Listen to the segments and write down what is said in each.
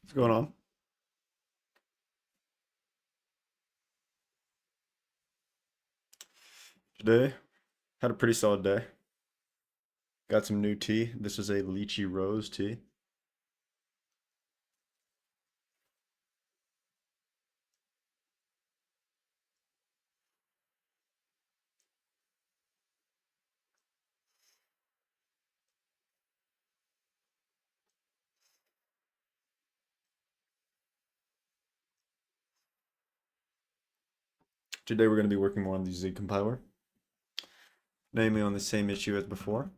What's going on? Today, had a pretty solid day. Got some new tea. This is a lychee rose tea. Today we're going to be working more on the Zig compiler, namely on the same issue as before.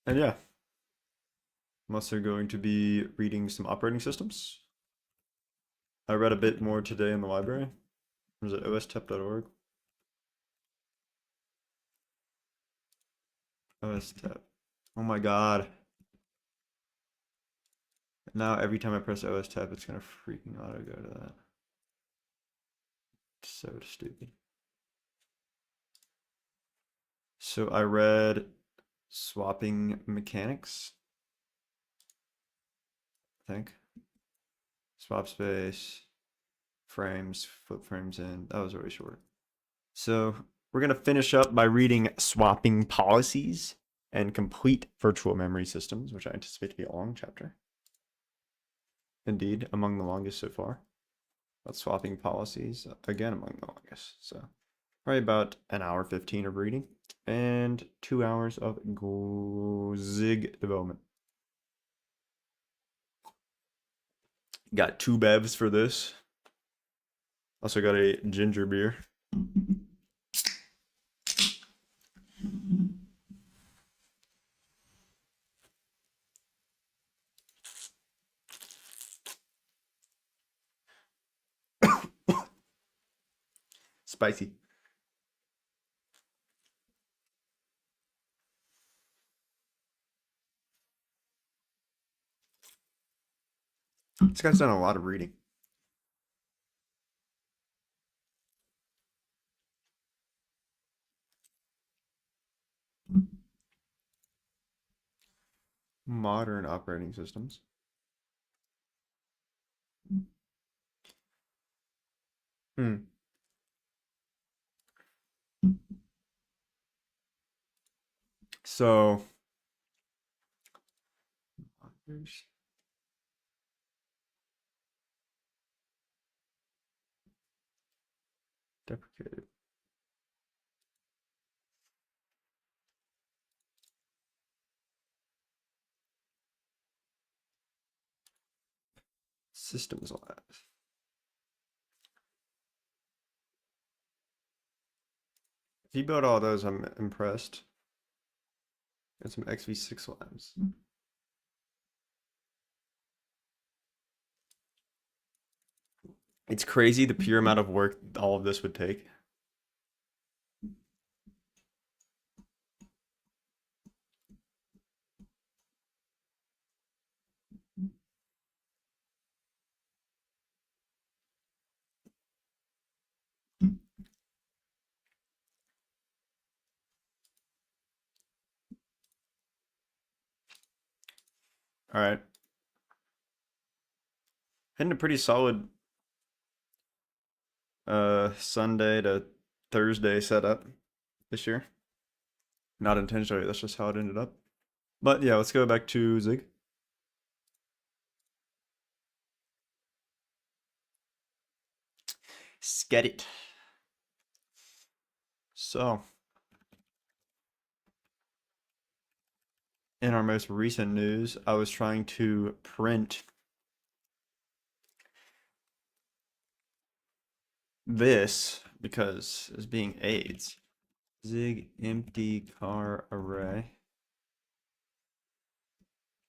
And yeah, I'm also going to be reading some operating systems. I read a bit more today in the library. Was it ostep.org? Ostep. Oh my god. Now every time I press ostep, it's going to freaking auto go to that. It's so stupid. So I read swapping mechanics, I think. Swap space, frames, flip frames in. That was really short. So we're going to finish up by reading swapping policies and complete virtual memory systems, which I anticipate to be a long chapter. Indeed, among the longest so far. But swapping policies, again, among the longest. So probably about an hour 15 of reading and 2 hours of Zig development. Got 2 bevs for this. Also got a ginger beer. Spicy. This guy's done a lot of reading. Modern operating systems. Hmm. So, deprecated. Systems Labs. If you build all those, I'm impressed. Got some XV6 Labs. It's crazy the pure amount of work all of this would take. All right. Hitting a pretty solid Sunday to Thursday setup this year. Not intentionally, that's just how it ended up. But yeah, let's go back to Zig. Get it. So, in our most recent news, I was trying to print this because as being AIDS. Zig empty car array.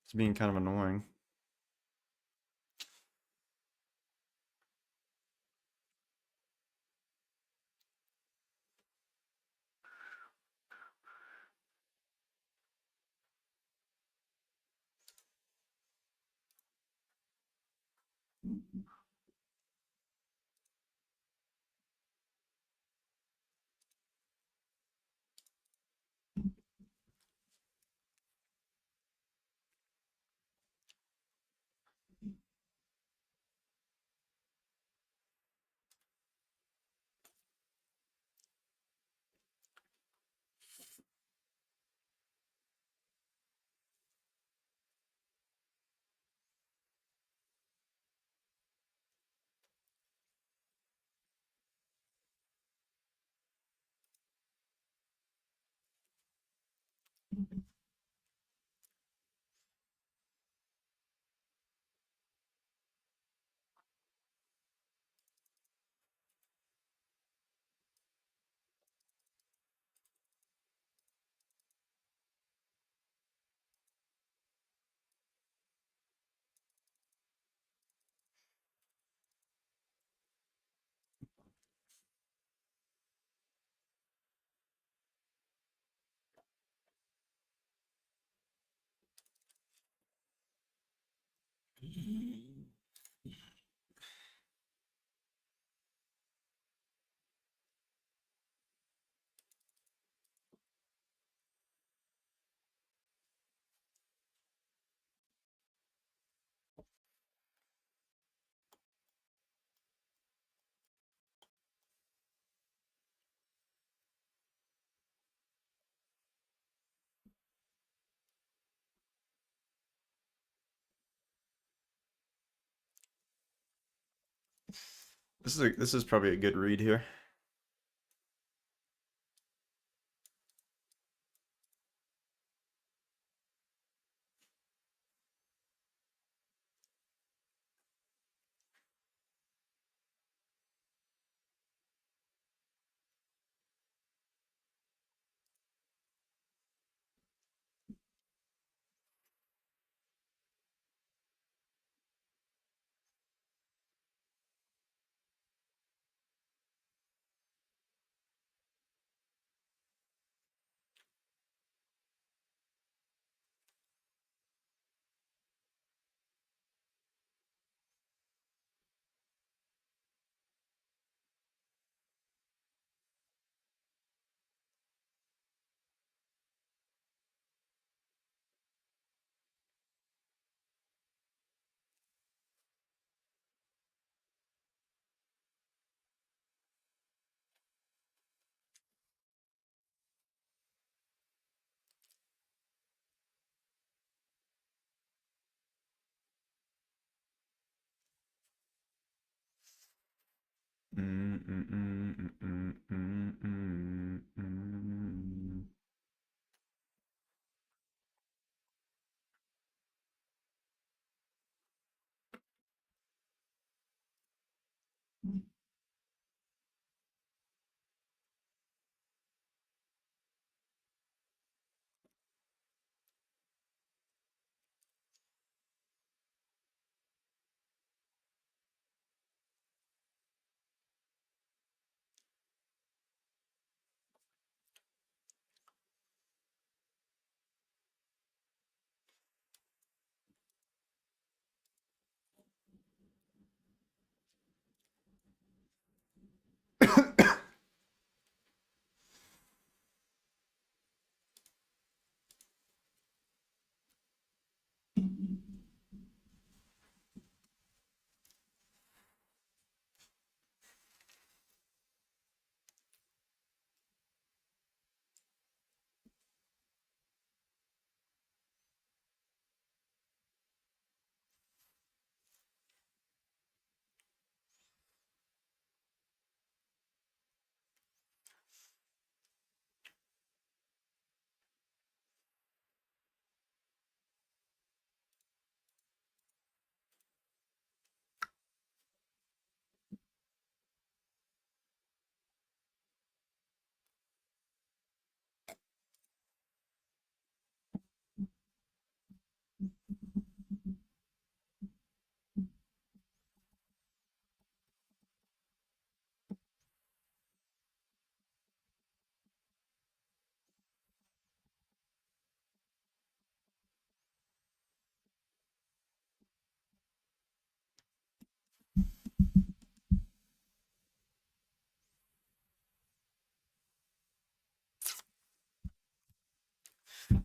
It's being kind of annoying. This is probably a good read here.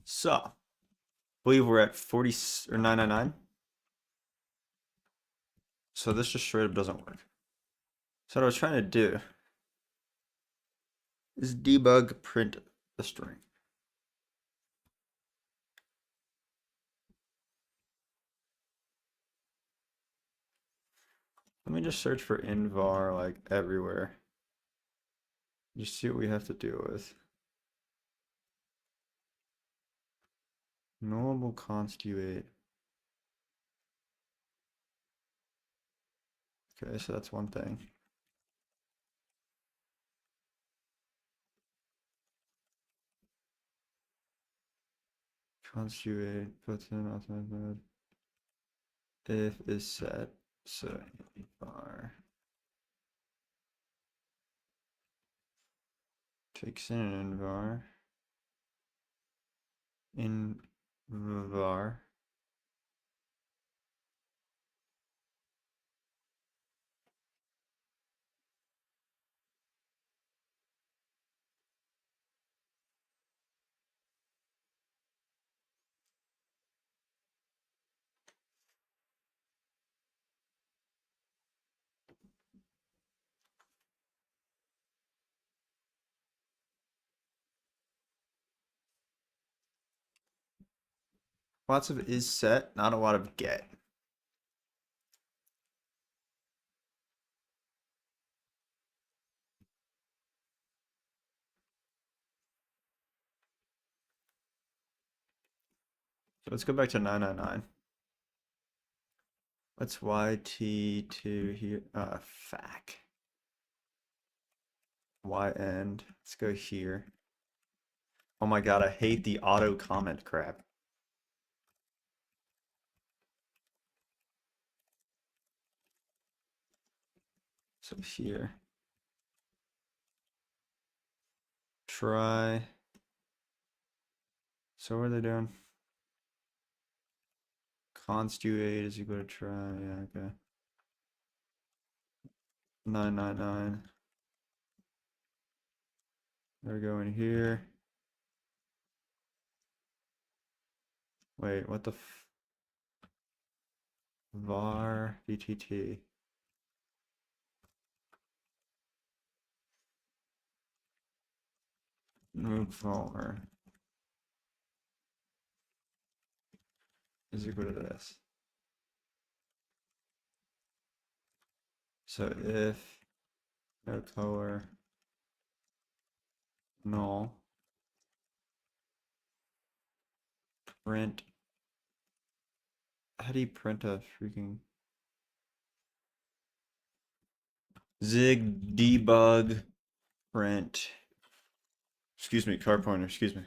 So, I believe we're at 40 or 999. So this just straight up doesn't work. So what I was trying to do is debug print the string. Let me just search for invar like everywhere. Just see what we have to deal with. Normal constituate. Okay, so that's one thing. Constituate puts in outside mode. If is set, so var takes in an invar Lots of is set, not a lot of get. So let's go back to 999. What's YT2 here? Fac. Y end. Let's go here. Oh my god, I hate the auto comment crap. So here. Try. So what are they doing? Const U8 is equal to try. Yeah, okay. 999. They're going here. Wait, what the var VTT. Move forward is equal to this. So if no color null print, how do you print a freaking zig debug print? Excuse me, car pointer, excuse me.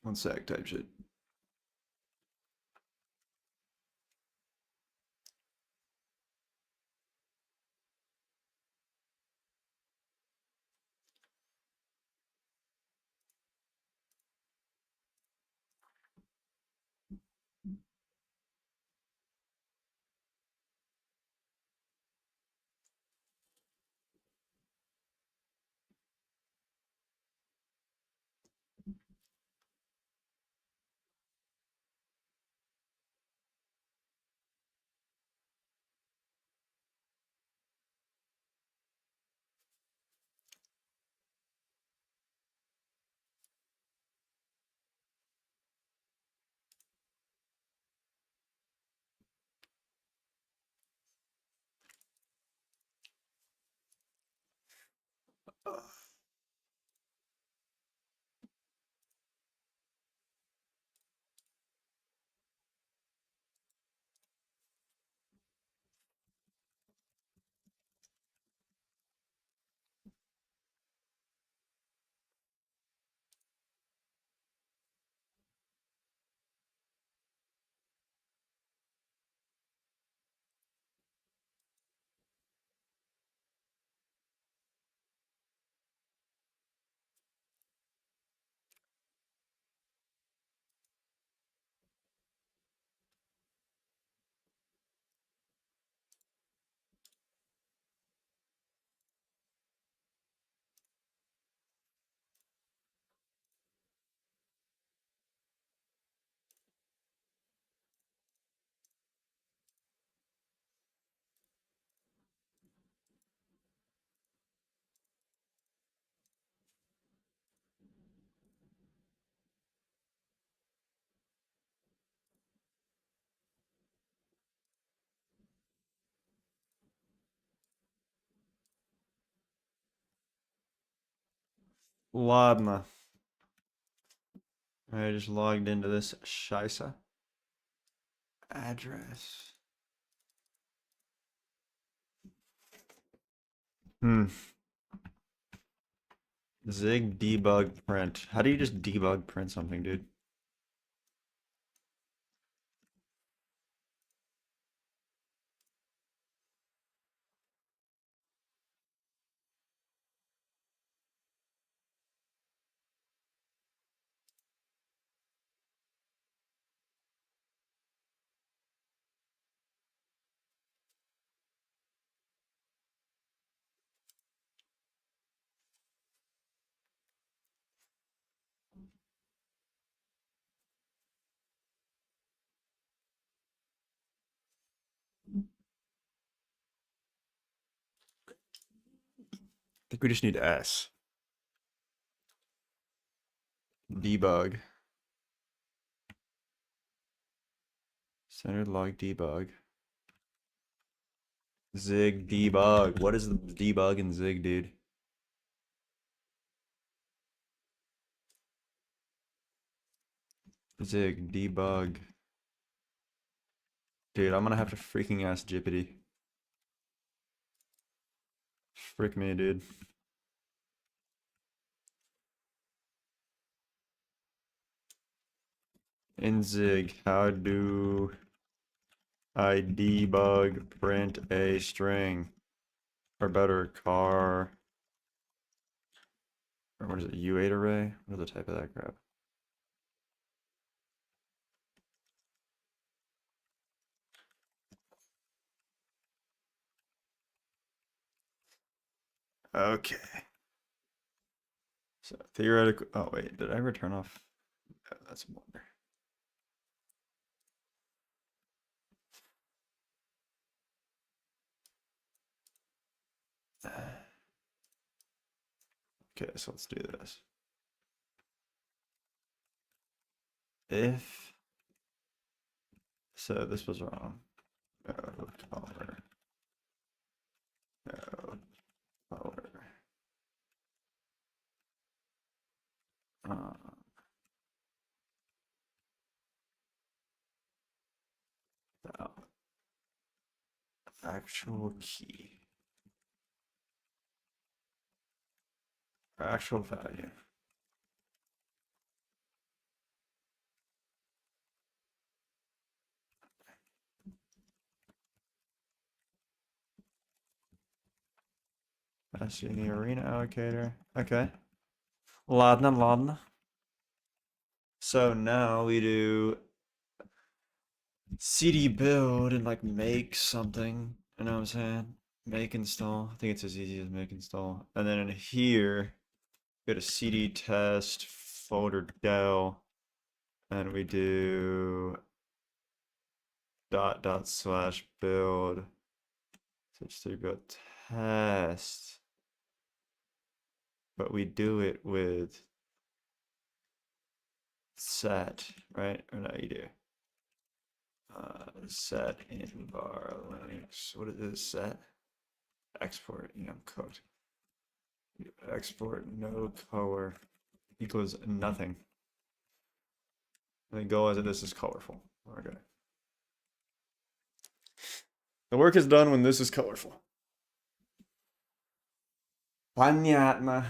One sec, type shit. Ladna. I just logged into this Shisa address. Zig debug print. How do you just debug print something, dude? think we just need S. Debug. Standard log debug. Zig debug. What is the debug in Zig, dude? Zig debug. Dude, I'm gonna have to freaking ask Jippity. Frick me, dude. In Zig, how do I debug print a string? Or better, car. Or what is it? U8 array? What is the type of that crap? Okay. So theoretical. Oh wait, did I ever turn off? Oh, that's a wonder. Okay, so let's do this. If so, this was wrong. No color. No color. Uh, without actual key. Or actual value. That's in the arena allocator. Okay. Ladna, ladna. So now we do cd build and like make something. You know what I'm saying? Make install. I think it's as easy as make install. And then in here, go to cd test folder del, and we do dot slash build. So just to go test. But we do it with set, right? Or no, you do. Set in var links. What is this? Set export. I'm cooked. Export no color equals nothing. And then go as if this is colorful. Okay. The work is done when this is colorful. Понятно.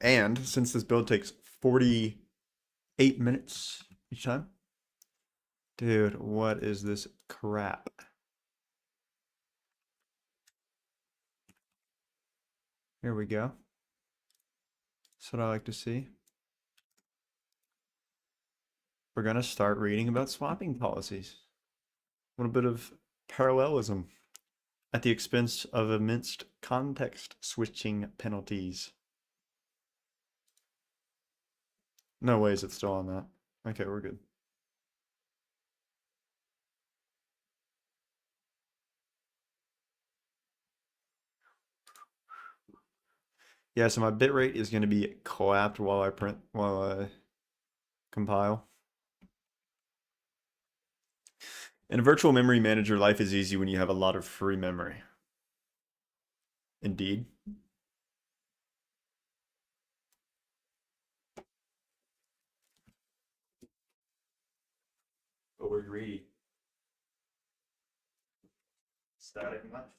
And since this build takes 48 minutes each time, dude, what is this crap? Here we go. That's what I like to see. We're gonna start reading about swapping policies. A little bit of parallelism at the expense of immense context switching penalties. No ways it's still on that. Okay, we're good. Yeah, so my bitrate is going to be collapsed while I compile. In a virtual memory manager, life is easy when you have a lot of free memory. Indeed. But we're greedy. Static much.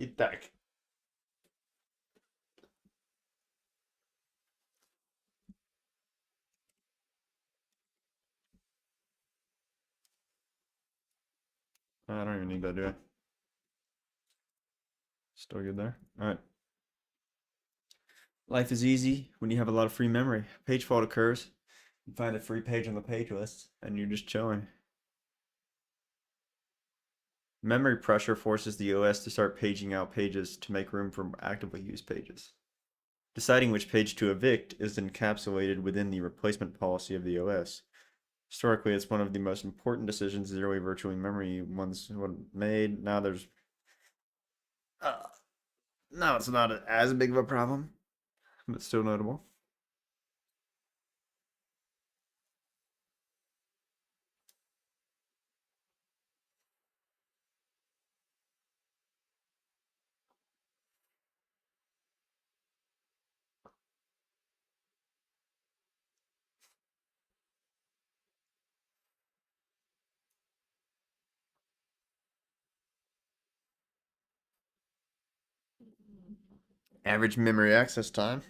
Eat back. I don't even need that, do I? Still good there. All right. Life is easy when you have a lot of free memory. Page fault occurs. You find a free page on the page list, and you're just chilling. Memory pressure forces the OS to start paging out pages to make room for actively used pages. Deciding which page to evict is encapsulated within the replacement policy of the OS. Historically, it's one of the most important decisions zero-way virtual memory once made. Uh, now it's not as big of a problem, but still notable. Average memory access time.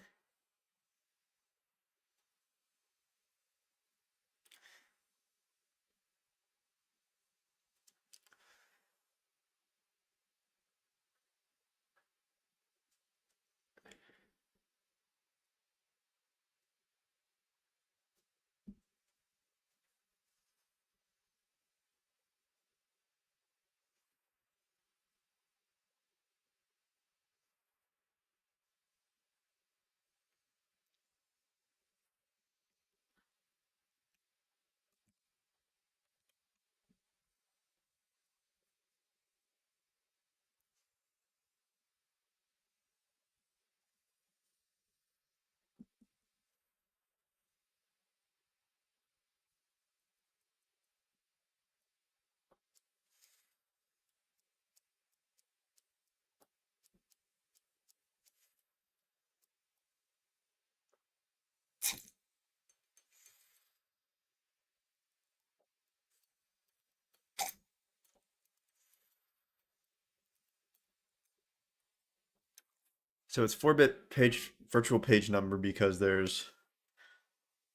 So it's 4-bit page virtual page number because there's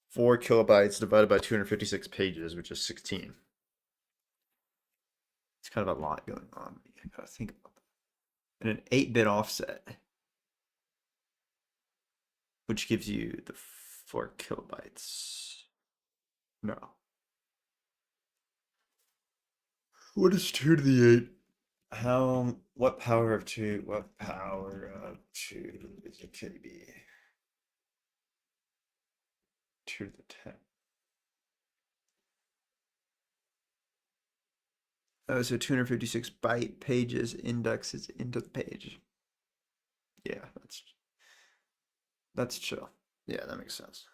4 kilobytes divided by 256 pages, which is 16. It's kind of a lot going on. I gotta think about that. And an 8-bit offset, which gives you the 4 kilobytes. No. What is 2 to the 8? What power of 2? What power of 2 is a KB? 2 to the 10. Oh, so 256 byte pages indexes into the page. Yeah, that's chill. Yeah, that makes sense.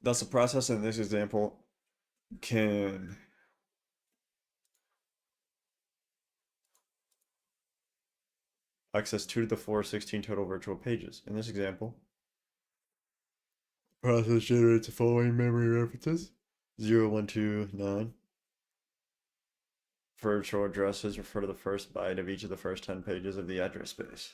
Thus, a process in this example can access 2 to the 4 16 total virtual pages. In this example, process generates the following memory references: 0, 1, 2, 9. Virtual addresses refer to the first byte of each of the first 10 pages of the address space.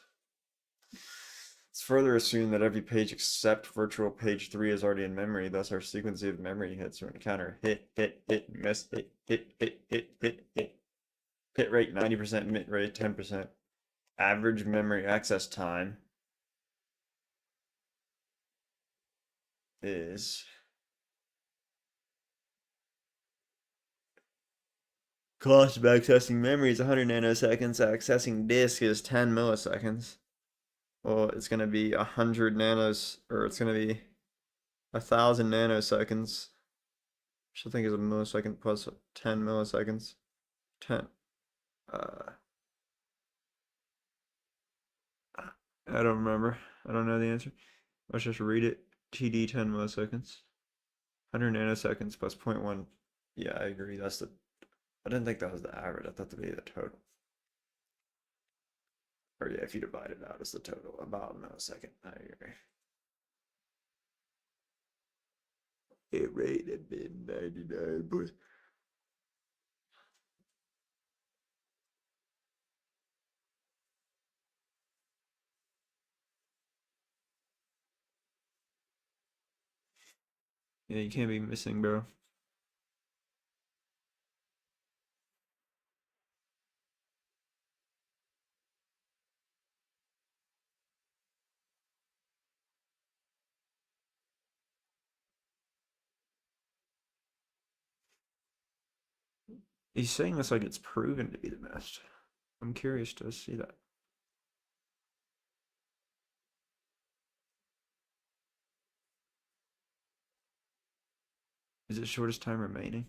It's further assumed that every page except virtual page 3 is already in memory, thus our sequence of memory hits or encounter hit, miss, hit. Hit rate 90%, mid rate 10%. Average memory access time is cost of accessing memory is 100 nanoseconds. Accessing disk is 10 milliseconds. Well, it's going to be 100 nanos, or it's going to be 1,000 nanoseconds, which I think is a millisecond plus 10 milliseconds. 10. Uh, I don't remember. I don't know the answer. Let's just read it. TD 10 milliseconds. 100 nanoseconds plus 0.1. Yeah, I agree. I didn't think that was the average. I thought that'd be the total. Or yeah, if you divide it out, it's the total. About a millisecond. I agree. It rated been 99, but Yeah, you can't be missing, bro. He's saying this like it's proven to be the best. I'm curious to see that. Is it shortest time remaining?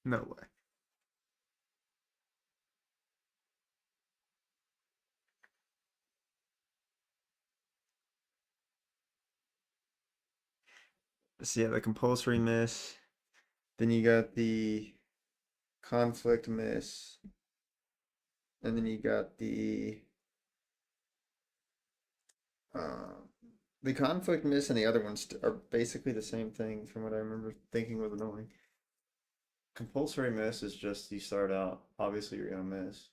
No way. So yeah, the compulsory miss. Then you got the conflict miss. And then you got uh, the conflict miss and the other ones are basically the same thing from what I remember thinking was annoying. Compulsory miss is just you start out, obviously you're gonna miss.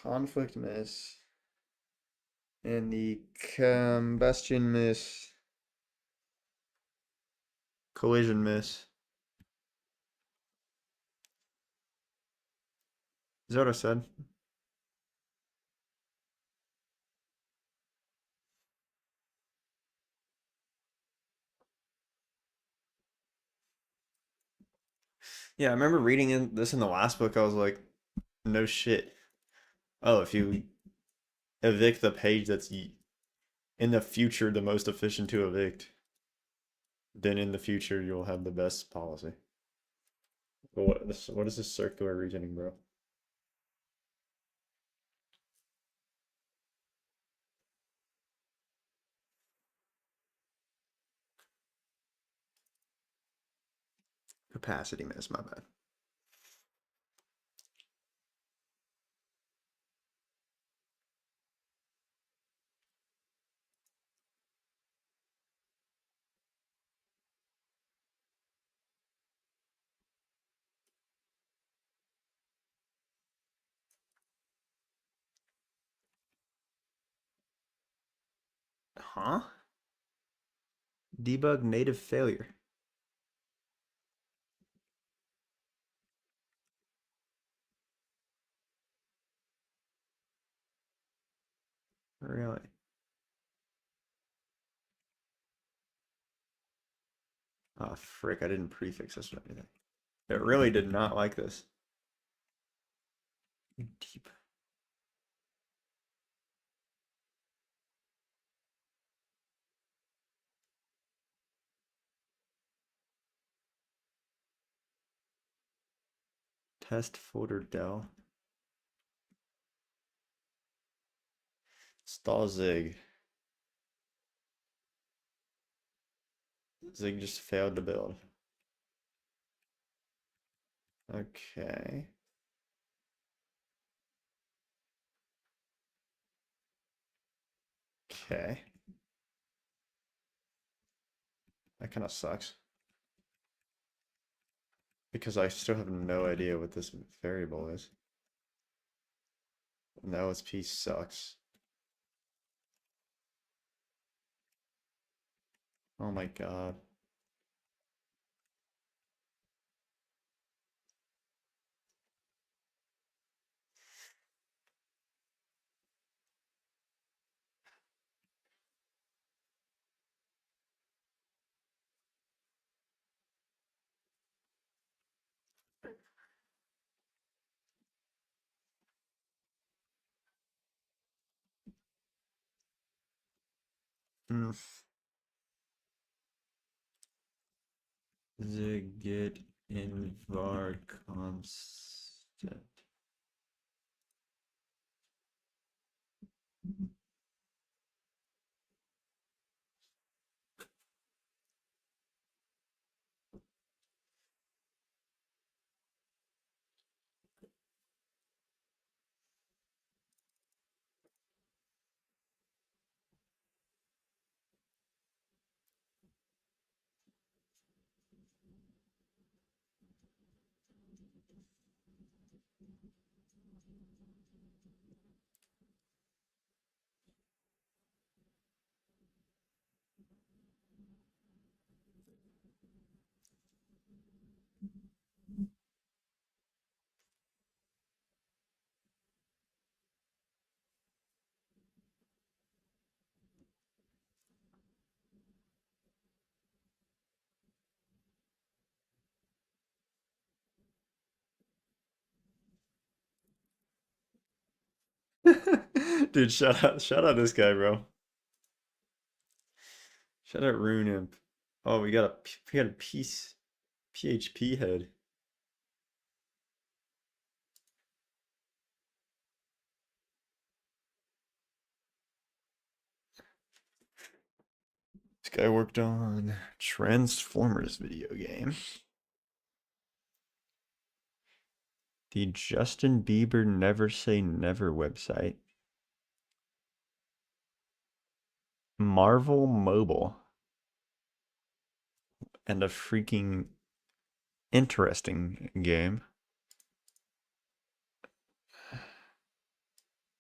Conflict miss and the combustion miss, collision miss. Is that what I said? Yeah, I remember reading this in the last book. I was like, no shit. Oh, if you evict the page that's in the future the most efficient to evict, then in the future you'll have the best policy. What is this circular reasoning, bro? Capacity miss, my bad. Huh? Debug native failure. Really? Oh, frick, I didn't prefix this or anything. It really did not like this. Deep. Test folder del. Stall Zig. Zig just failed to build. Okay. Okay. That kind of sucks. Because I still have no idea what this variable is. And the OSP sucks. Oh my god. Mm. Zig get in var constant. Dude, shout out this guy, bro. Shout out Rune Imp. Oh, we got a piece PHP head. This guy worked on Transformers video game. The Justin Bieber Never Say Never website. Marvel Mobile. And a freaking interesting game.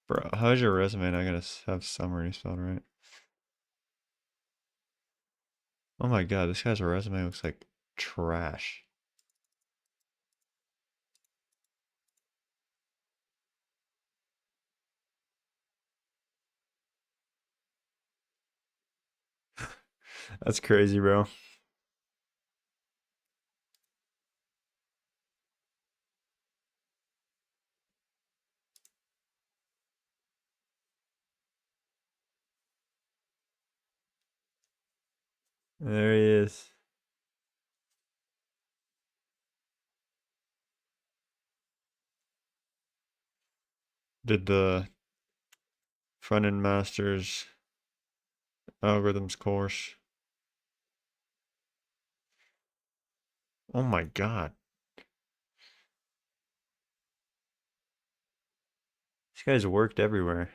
Bro, how's your resume? I gotta have summary spelled right. Oh my god, this guy's resume looks like trash. That's crazy, bro. There he is. Did the front end masters algorithms course. Oh my god. This guy's worked everywhere.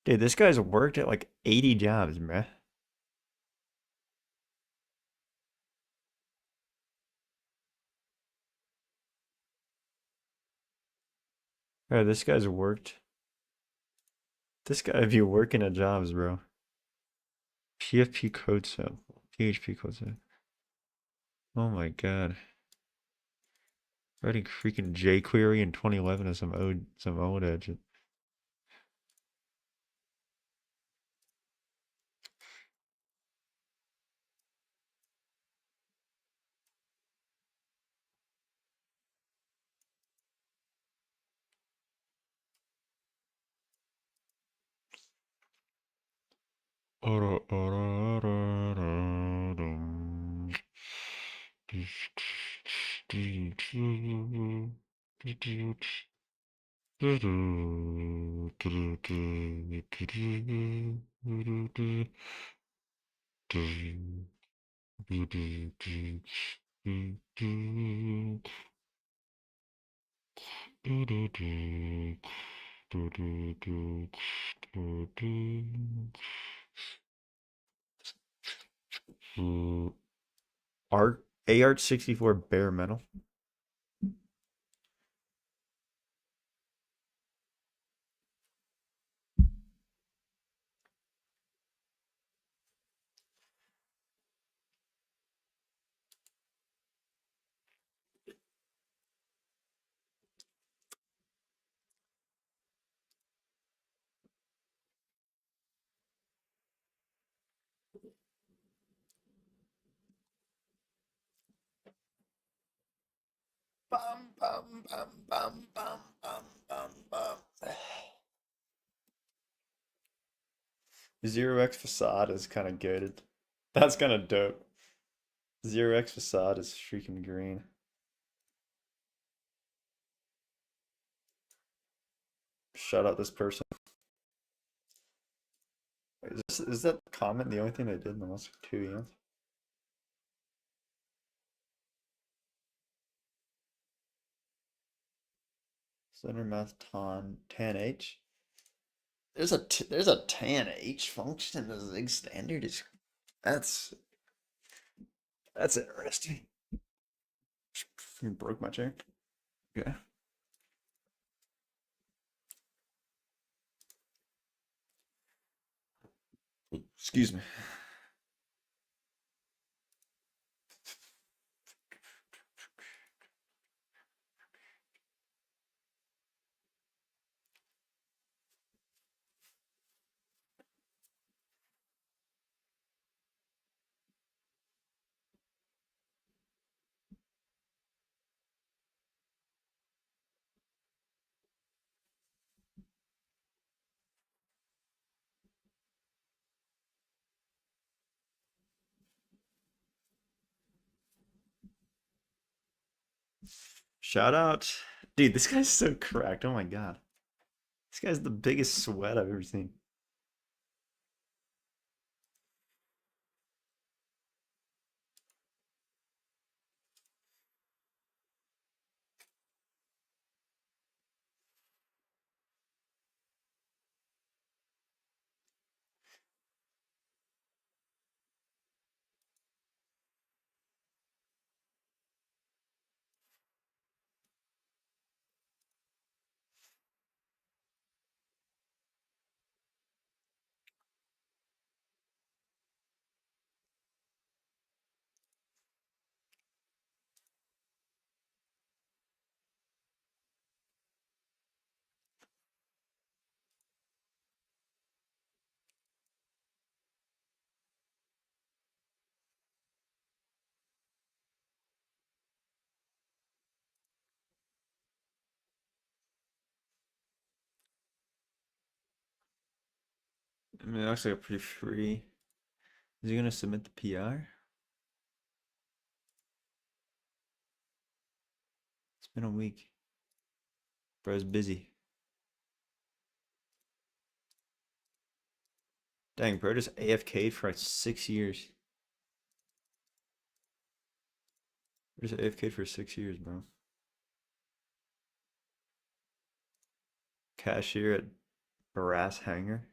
Dude, this guy's worked at like 80 jobs, bruh. Bro, this guy's worked. This guy be working at jobs, bro. PFP code set. PHP code set. Oh my god. Writing freaking jQuery in 2011 is some old edge. Art AArt64 bare metal. Bum, bum, bum, bum, bum, bum, bum, bum. Zero X facade is kind of good. That's kind of dope. Zero X facade is freaking green. Shout out this person. Is that comment the only thing they did in the last 2 years? Center math tan H. There's a tan H function in the Zig standard. That's that's interesting. Broke my chair. Okay. Excuse me. Shout out. Dude, this guy's so cracked. Oh my god. This guy's the biggest sweat I've ever seen. I mean, it looks like a pretty free. Is he gonna submit the PR? It's been a week. Bro's busy. Dang, bro just AFK'd for like 6 years. Just AFK'd for 6 years, bro. Cashier at Brass Hangar.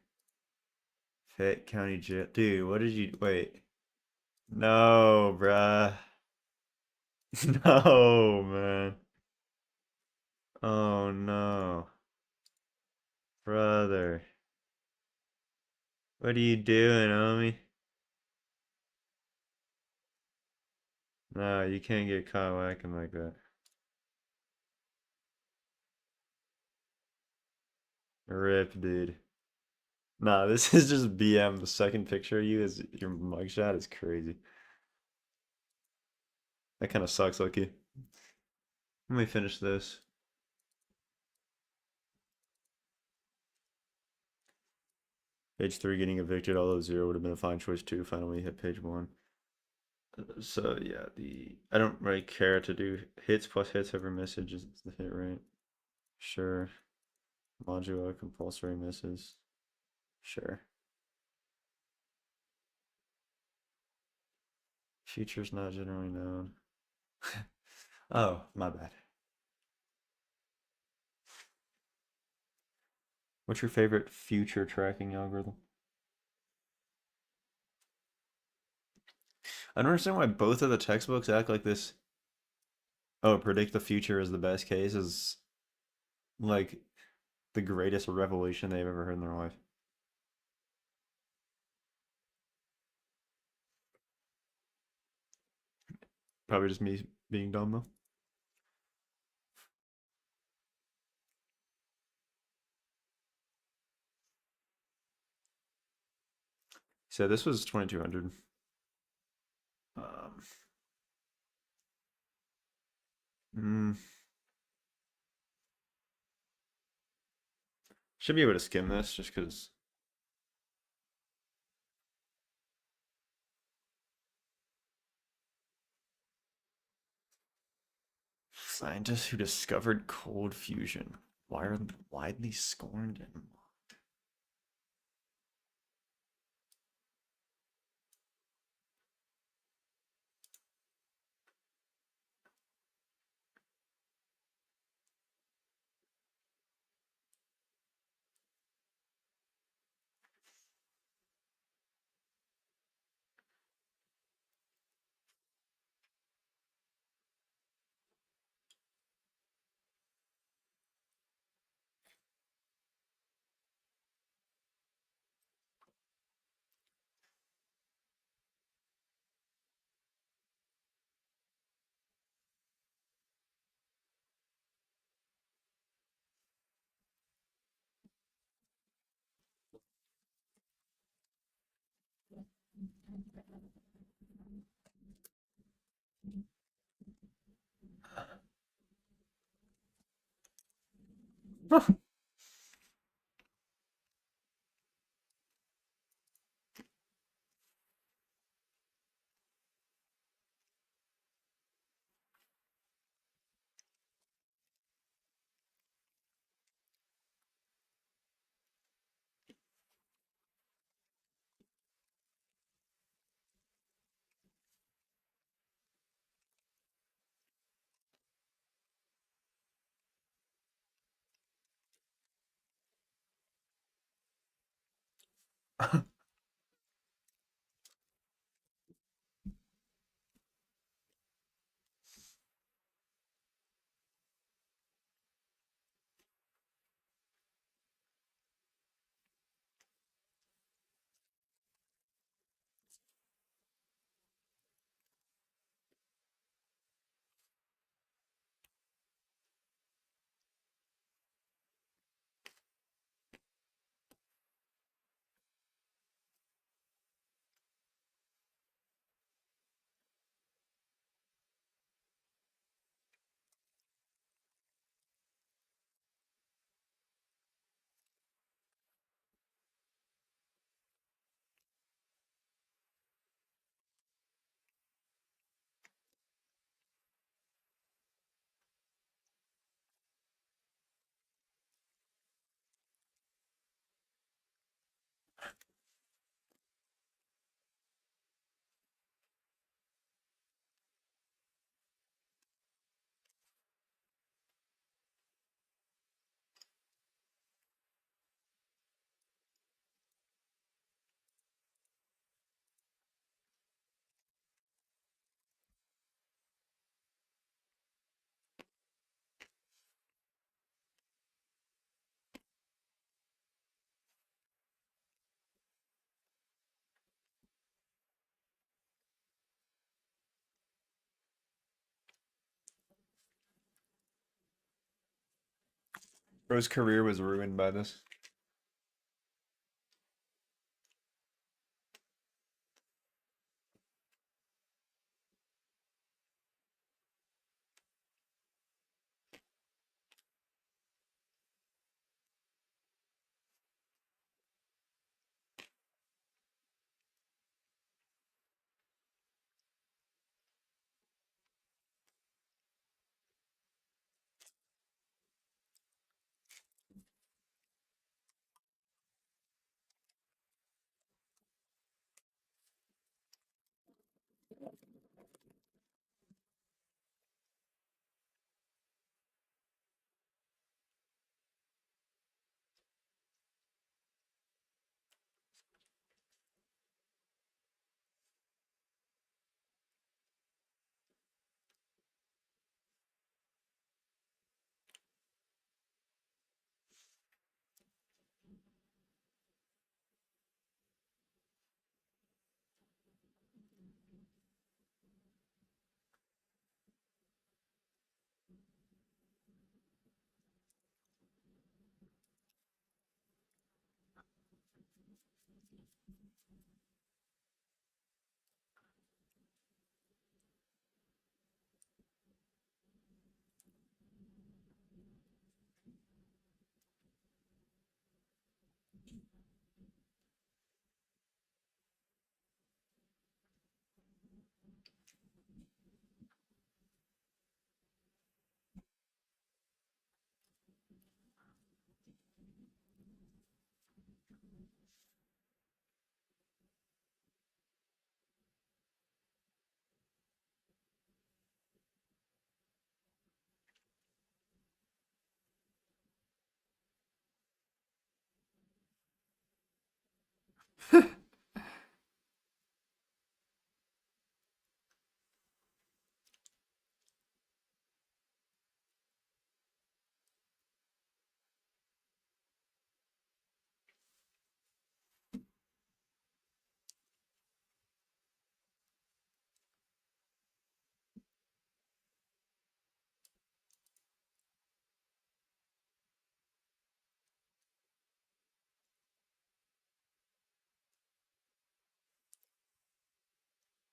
Fayette County Jail. Dude, what did you wait? No, bruh. No, man. Oh no. Brother. What are you doing, homie? No, you can't get caught whacking like that. Rip, dude. Nah, this is just BM. The second picture of you is your mugshot is crazy. That kind of sucks, Loki. Let me finish this. Page 3 getting evicted, although 0 would have been a fine choice too. Finally hit page 1. So yeah, I don't really care to do hits plus hits over misses is the hit rate. Sure. Modulo compulsory misses. Sure. Features not generally known. Oh, my bad. What's your favorite future tracking algorithm? I don't understand why both of the textbooks act like this. Oh, predict the future is the best case is like the greatest revelation they've ever heard in their life. Probably just me being dumb though. So this was 2200. Um, mm, should be able to skim this just because scientists who discovered cold fusion. Why are they widely scorned and Bro's career was ruined by this.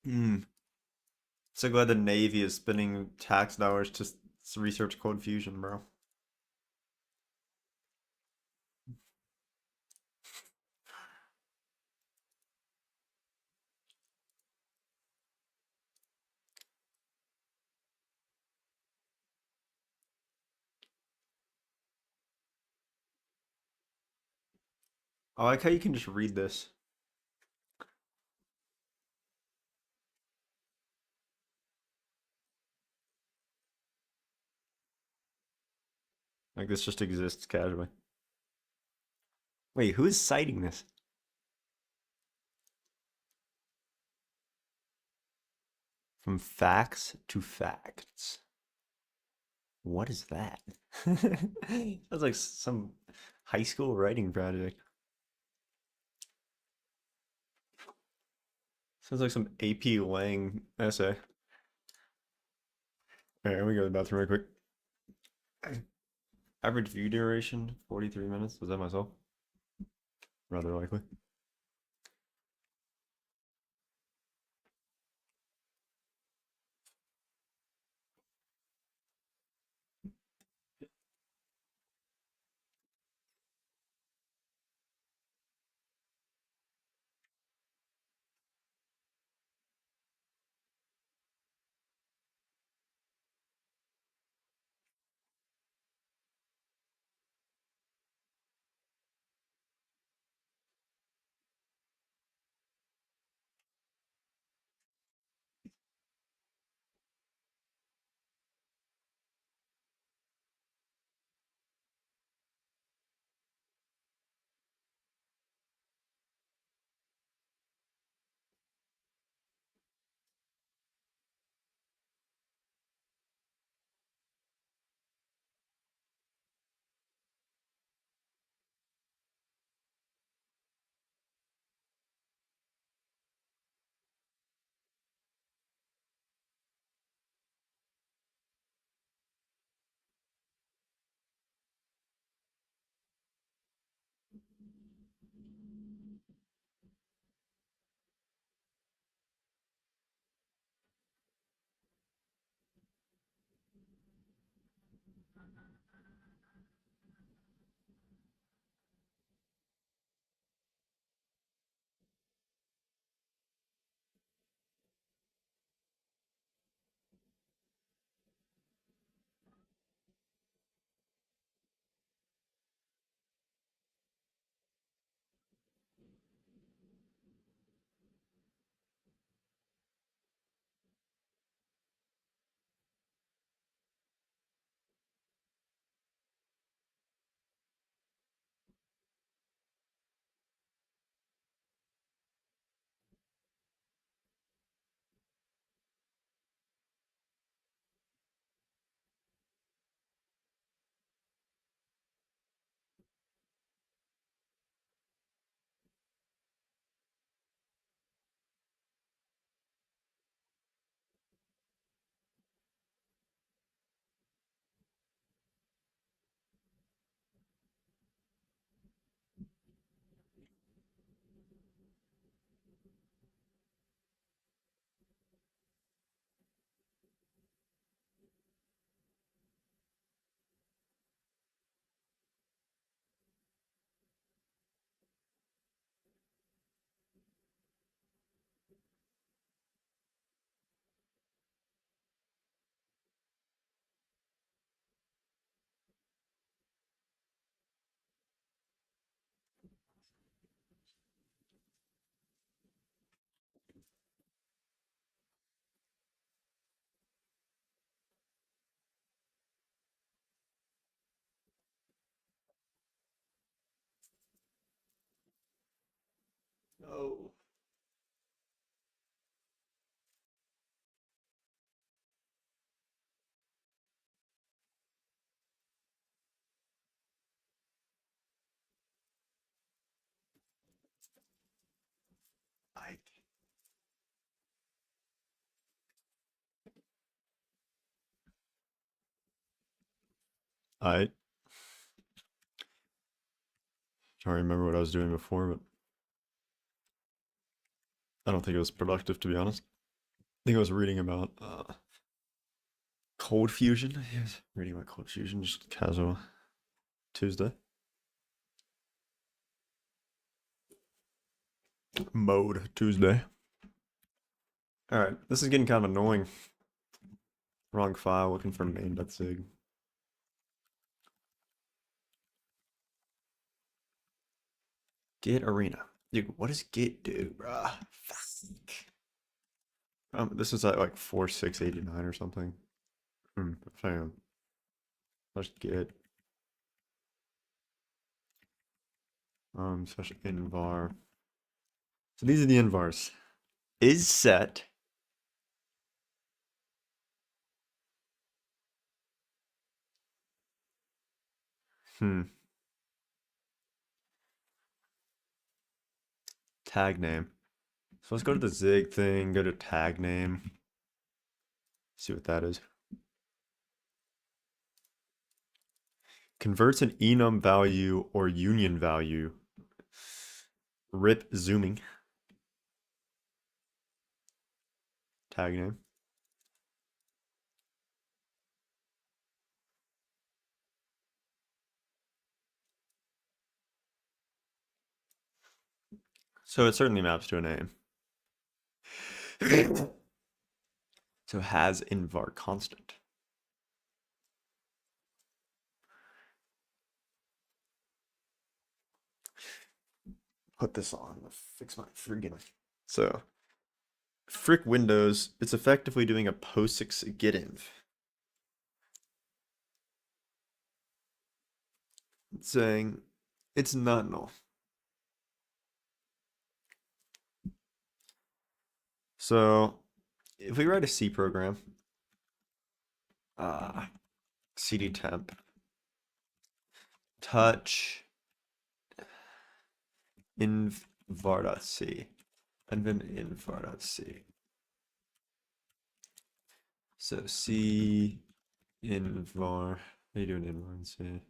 Hmm. So glad the Navy is spending tax dollars to research cold fusion, bro. I like how you can just read this. Like this just exists casually. Wait, who is citing this? From facts to facts. What is that? That's like some high school writing project. Sounds like some AP Lang essay. All right, let me go to the bathroom real quick. Average view duration, 43 minutes. Was that myself? Rather likely. Oh. I I trying to remember what I was doing before, but I don't think it was productive to be honest. I think I was reading about Cold Fusion. Yes, reading about Cold Fusion, just casual Tuesday. Mode Tuesday. All right, this is getting kind of annoying. Wrong file, looking for main.sig. Git arena. Dude, what does Git do, bruh? Fuck. This is at like 4689 or something. Fam. Let's Git. Slash invar. So these are the invars. Is set Hmm. Tag name. So let's go to the Zig thing, go to tag name. See what that is. Converts an enum value or union value. Rip zooming. Tag name. So it certainly maps to a name. So has in var constant. Put this on. Fix my friggin'. So frick Windows, it's effectively doing a POSIX getinv. It's saying it's not null. So if we write a C program, cd temp touch inv var.c and then inv var.c. So C inv var, how you doing inv var and C?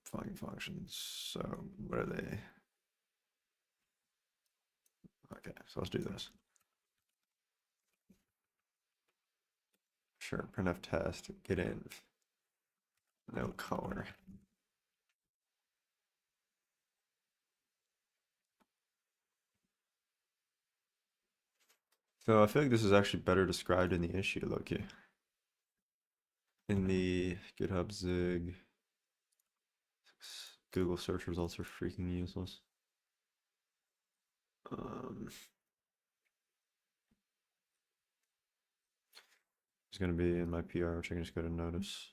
Fucking functions. So what are they? Okay, so let's do this. Sure, printf test, getinv, no color. So I feel like this is actually better described in the issue, Loki. In the GitHub Zig, Google search results are freaking useless. It's gonna be in my PR, which I can just go to notice.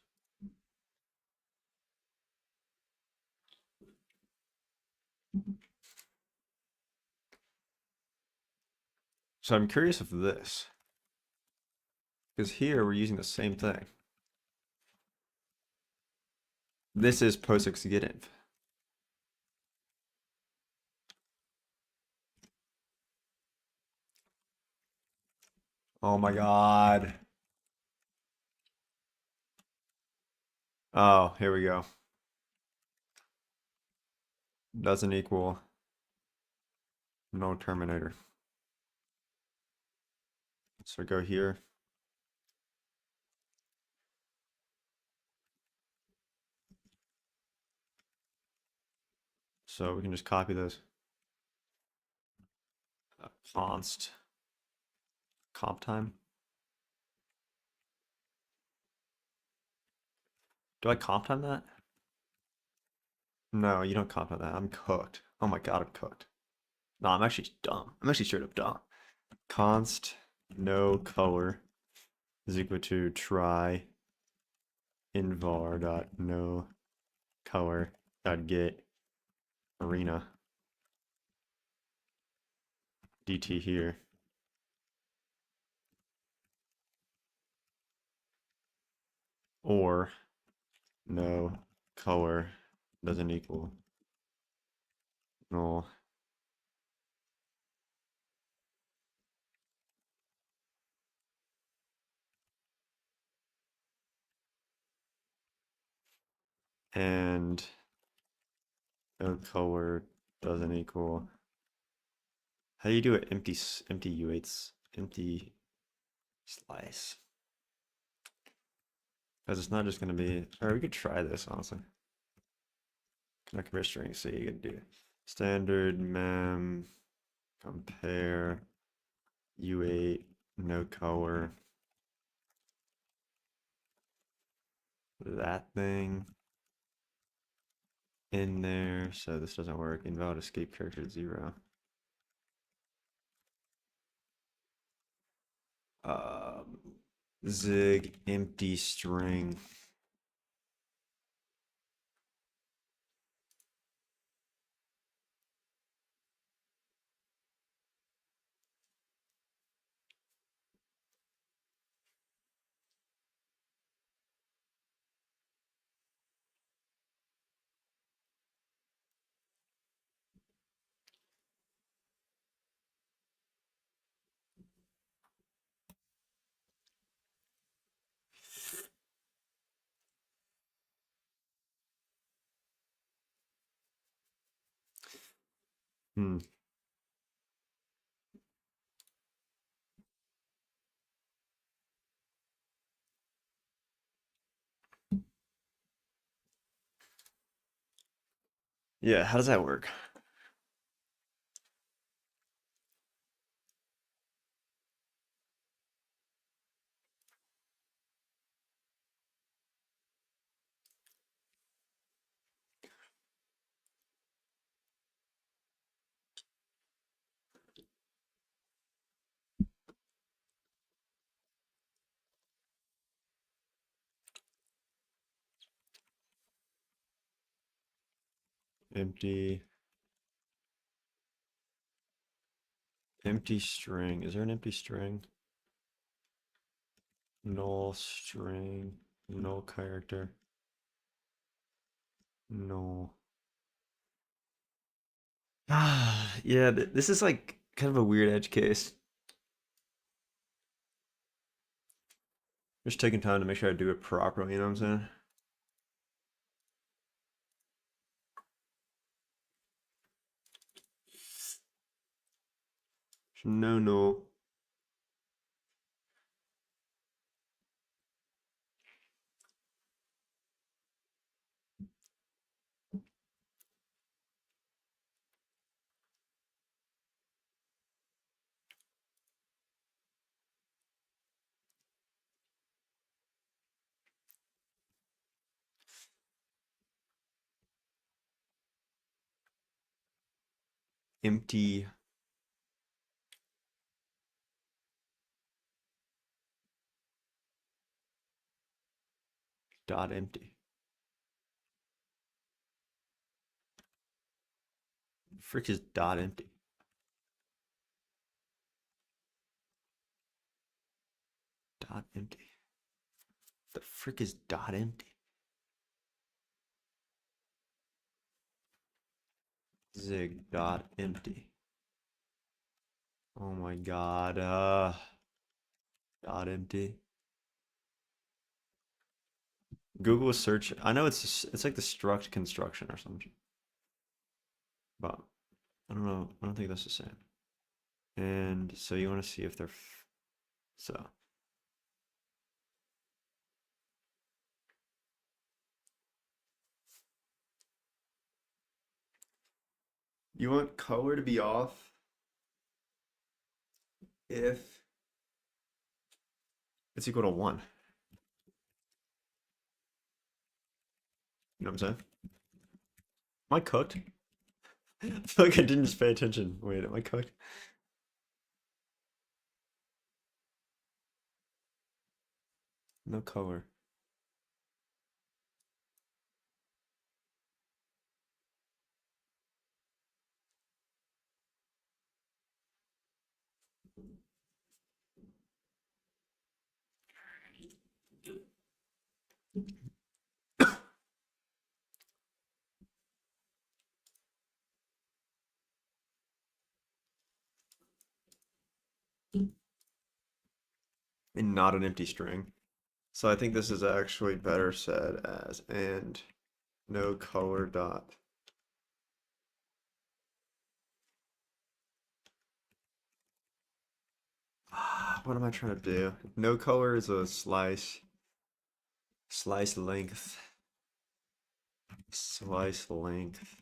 So I'm curious of this, because here we're using the same thing. This is POSIX getinv. Oh my god. Oh, here we go. Doesn't equal no terminator. So go here. So we can just copy this. Const comp time. Do I comp time that? No, you don't comp time that. I'm cooked. Oh my god, I'm cooked. No, I'm actually dumb. I'm actually straight up dumb. Const no color is equal to try invar dot no color dot get arena dt here. Or no color doesn't equal null. And no color doesn't equal. How do you do it? Empty U8s, empty slice. Because it's not just gonna be. Or we could try this honestly. Connect commit string. So you can do standard mem compare U8 no color that thing in there. So this doesn't work. Invalid escape character 0. Zig empty string. Hmm. Yeah, how does that work? Empty, empty string. Is there an empty string? Null string, null character, null. Ah, yeah, this is like kind of a weird edge case. Just taking time to make sure I do it properly, you know what I'm saying? No, no. Empty dot empty. Frick is dot empty. Dot empty. The frick is dot empty. Zig dot empty. Oh my god. Dot empty. Google search. I know it's like the struct construction or something, but I don't know. I don't think that's the same. And so you want to see if they're so you want color to be off if it's equal to 1. You know what I'm saying? Am I cooked? I feel like I didn't just pay attention. Wait, am I cooked? No color. And not an empty string. So I think this is actually better said as and no color dot. What am I trying to do? No color is a slice length, slice length.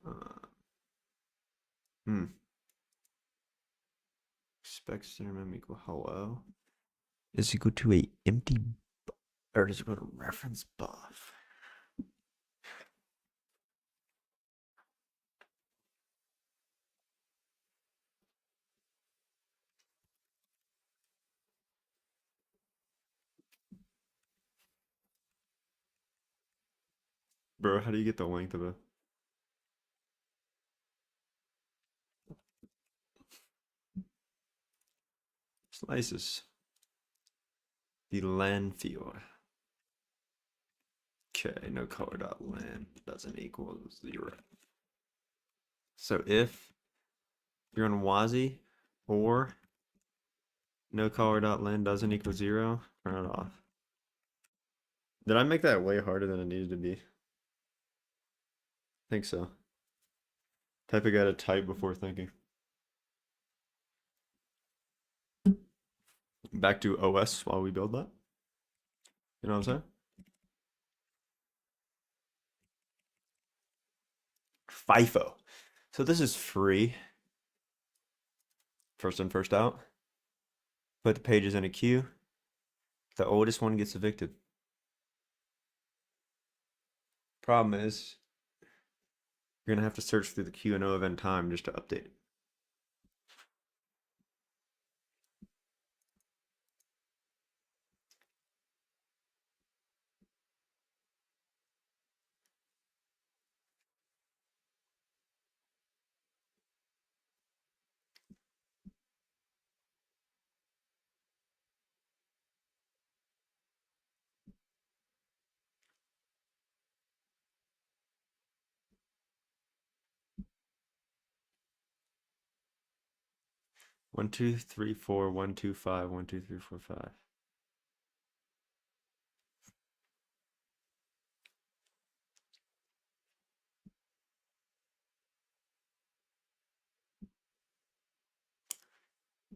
Uh, hmm. Expect minimum equal hello is equal to a empty or does it go to reference buff? Bro, how do you get the length of a slices? The len field. Okay, no color dot len doesn't equal 0. So if you're on WASI or no color dot len doesn't equal 0, turn it off. Did I make that way harder than it needed to be? I think so. Type I gotta type before thinking. Back to OS while we build that. You know what I'm saying? FIFO. So this is free. First in, first out. Put the pages in a queue. The oldest one gets evicted. Problem is, you're gonna have to search through the queue in no event time just to update it. One, two, three, four, 1, 2, 5, 1, 2, 3, 4, 5.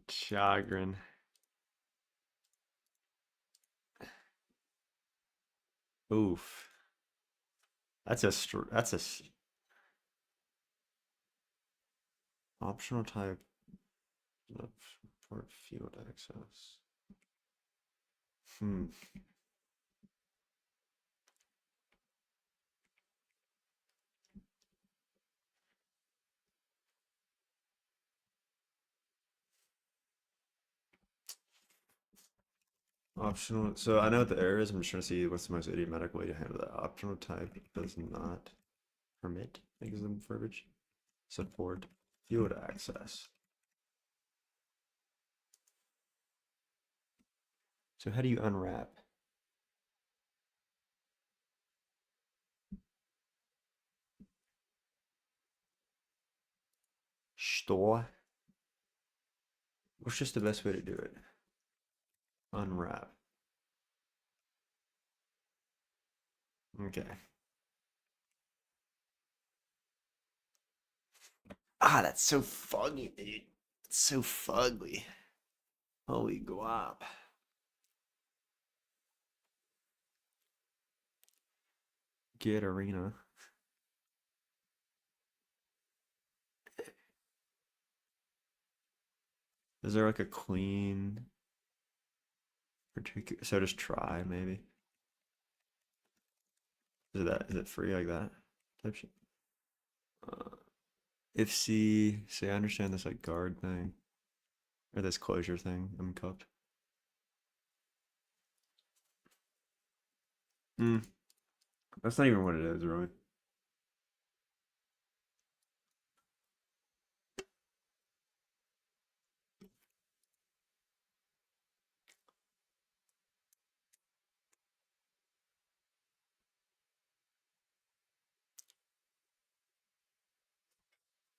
Chagrin. Oof. That's a optional type of support field access. Hmm. Optional. So I know what the error is. I'm just trying to see what's the most idiomatic way to handle that. Optional type does not permit, I think is the verbiage. Support field access. So how do you unwrap? Store. What's just the best way to do it? Unwrap. Okay. Ah, that's so fugly, dude. It's so fugly. Holy guap. Get arena. Is there like a clean particular? So just try maybe. Is it free like that type shit? Uh, if C, say I understand this like guard thing or this closure thing. I'm cooked. Hmm. That's not even what it is, really.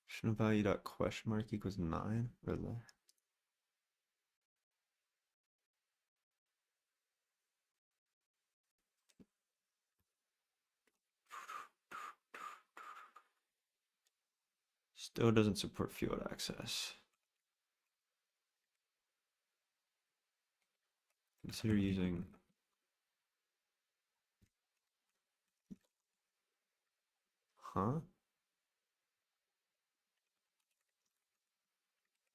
Shouldn't value dot question mark equals 9? Really? Still doesn't support field access. Consider using. Huh?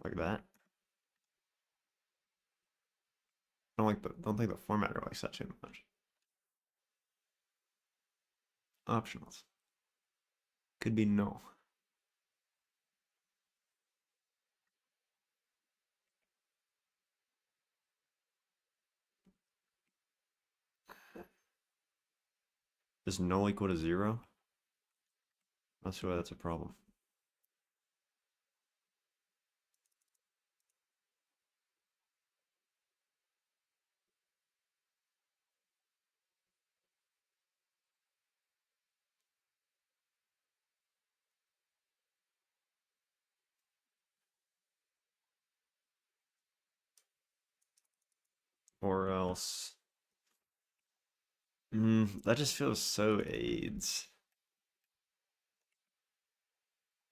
Like that? Don't think the formatter likes that too much. Optionals. Could be no. Is null equal to 0? Not sure why that's a problem. Or else. That just feels so AIDS.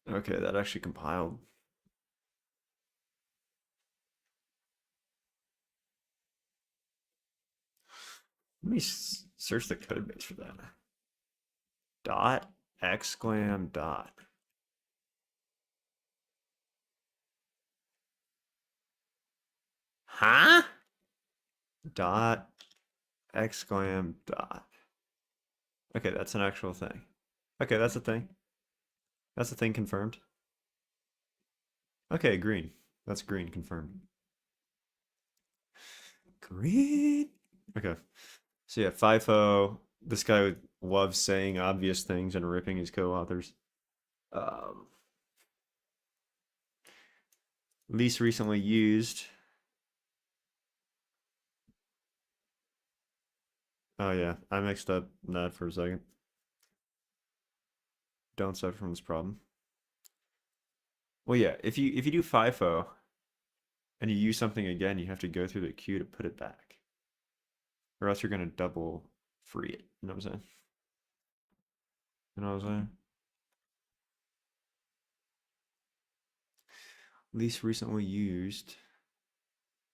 Okay, that actually compiled. Let me search the code base for that. Dot exclam dot. Huh? Dot exclam dot. Okay, that's an actual thing. Okay, that's a thing. That's a thing confirmed. Okay, green. That's green confirmed. Green. Okay. So yeah, FIFO. This guy loves saying obvious things and ripping his co-authors. Um, Least recently used. Oh yeah, I mixed up that for a second. Don't suffer from this problem. Well, yeah, if you do FIFO and you use something again, you have to go through the queue to put it back, or else you're gonna double free it. You know what I'm saying? You know what I'm saying? Least recently used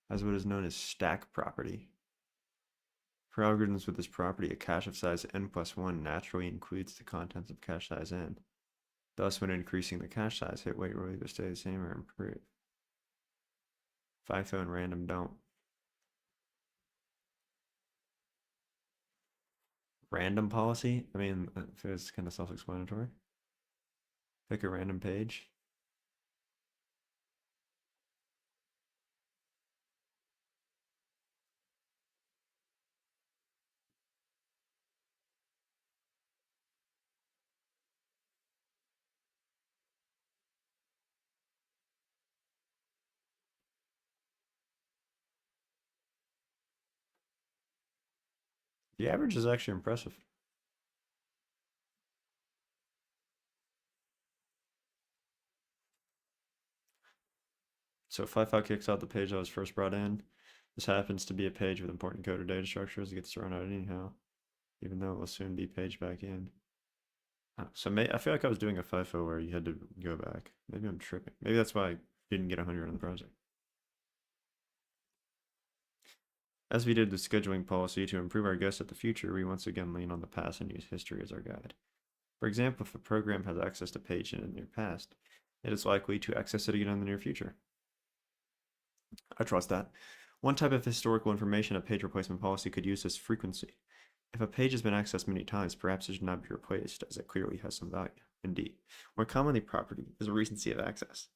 as what is known as stack property. For algorithms with this property, a cache of size n plus 1 naturally includes the contents of cache size n. Thus, when increasing the cache size, hit wait will either stay the same or improve. FIFO and random don't. Random policy? I mean, it's kind of self-explanatory. Pick a random page. The average is actually impressive. So if FIFO kicks out the page that was first brought in, this happens to be a page with important code or data structures. It gets thrown out anyhow, even though it will soon be paged back in. So I feel like I was doing a FIFO where you had to go back. Maybe I'm tripping. Maybe that's why I didn't get 100 on the project. As we did the scheduling policy to improve our guess at the future, we once again lean on the past and use history as our guide. For example, if a program has access to a page in the near past, it is likely to access it again in the near future. I trust that. One type of historical information a page replacement policy could use is frequency. If a page has been accessed many times, perhaps it should not be replaced, as it clearly has some value. Indeed, more commonly property is recency of access.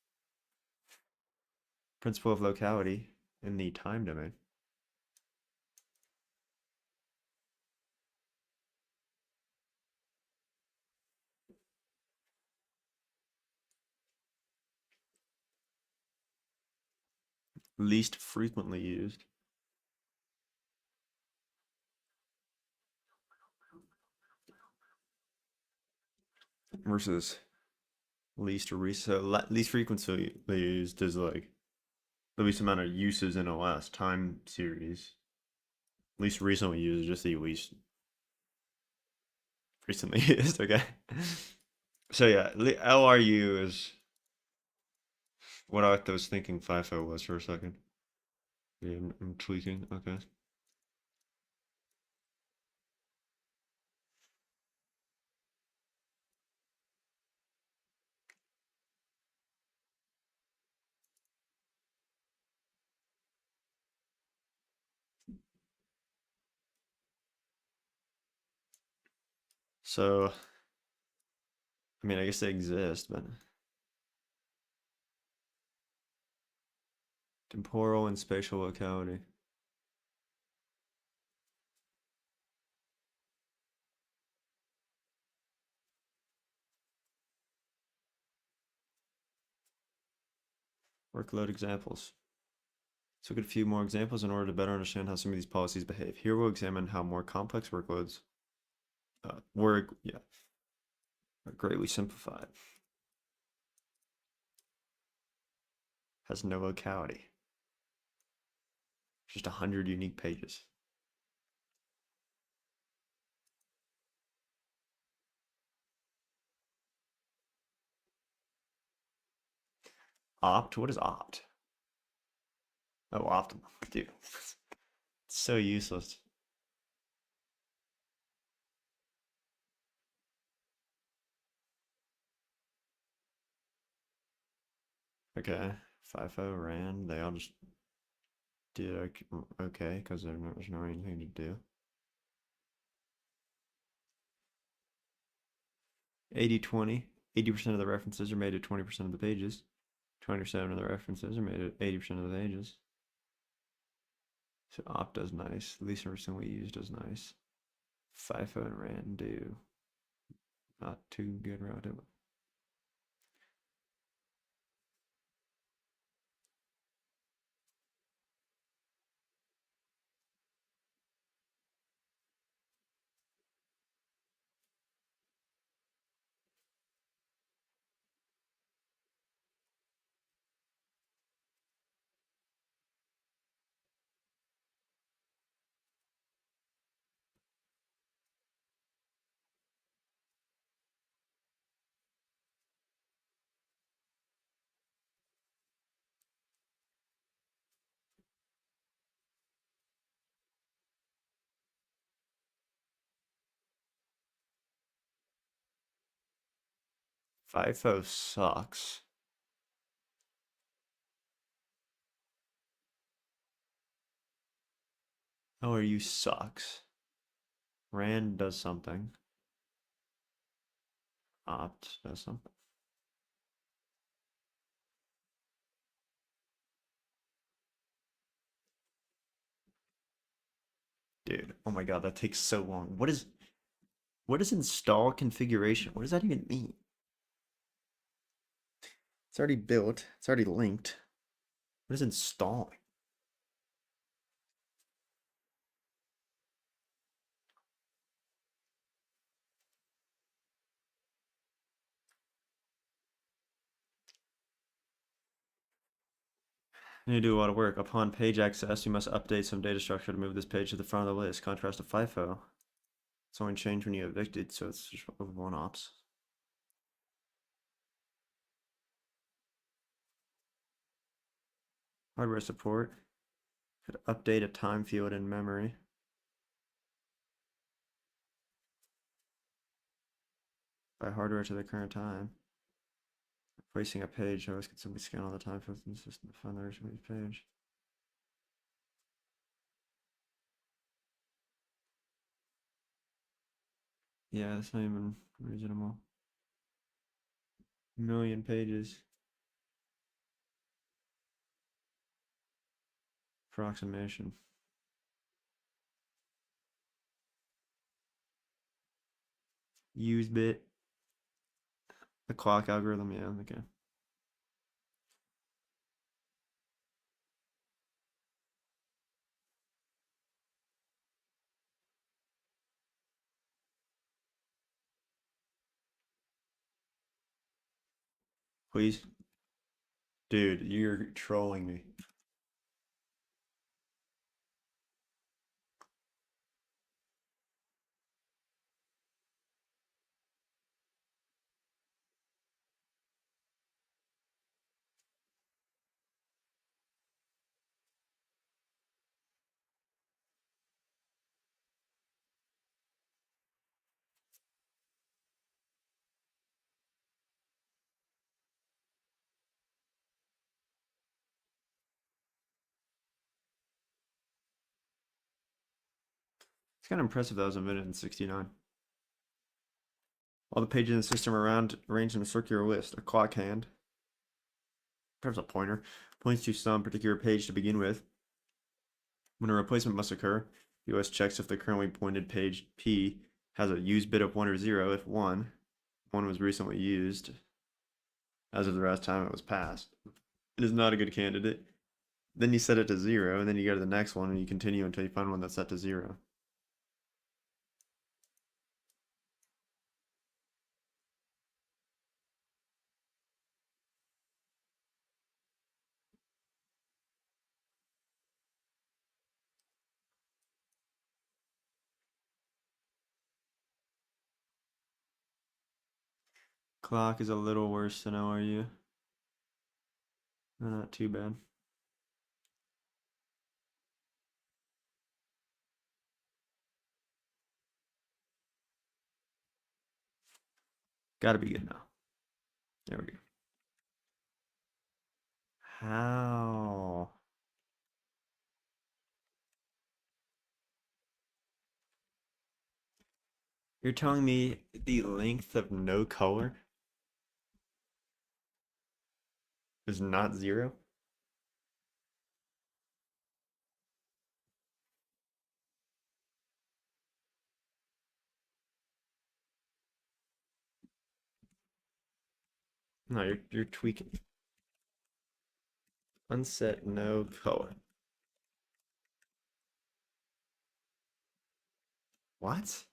Principle of locality in the time domain. Least frequently used versus least least frequency used is like the least amount of uses in OS time series. Least recently used is just the least recently used. Okay. So yeah, LRU is what I was thinking FIFO was for a second. Yeah, I'm tweaking. Okay. So, I mean, I guess they exist, but temporal and spatial locality. Workload examples. Let's look at a few more examples in order to better understand how some of these policies behave. Here we'll examine how more complex workloads are greatly simplified. Has no locality. Just 100 unique pages. Opt? What is opt? Oh, optimal. Dude, it's so useless. Okay. FIFO, RAND, they all just did okay because there's no anything to do. 80/20. 80% of the references are made at 20% of the pages. 20% of the references are made at 80% of the pages. So opt does nice. At least everything we use does nice. FIFO and RAND do not too good relatively. FIFO sucks. ORU sucks. RAND does something. Opt does something. Dude, oh my god, that takes so long. What is install configuration? What does that even mean? It's already built. It's already linked. What is installing? You need to do a lot of work. Upon page access, you must update some data structure to move this page to the front of the list. Contrast to FIFO. It's only changed when you evicted, so it's just one ops. Hardware support. Could update a time field in memory. By hardware to the current time. Replacing a page, host can simply scan all the time fields in the system to find the original page. Yeah, that's not even reasonable. Million pages. Approximation. Use bit. The clock algorithm, yeah, okay. Please. Dude, you're trolling me. It's kind of impressive that was a minute and 69. All the pages in the system are arranged in a circular list. A clock hand, perhaps a pointer, points to some particular page to begin with. When a replacement must occur, the OS checks if the currently pointed page P has a use bit of 1 or 0. If 1 was recently used, as of the last time it was passed, it is not a good candidate. Then you set it to 0, and then you go to the next one, and you continue until you find one that's set to 0. Clock is a little worse than ORU. Not too bad. Gotta be good now. There we go. How? You're telling me the length of no color is not 0? No, you're tweaking. Unset no color. What?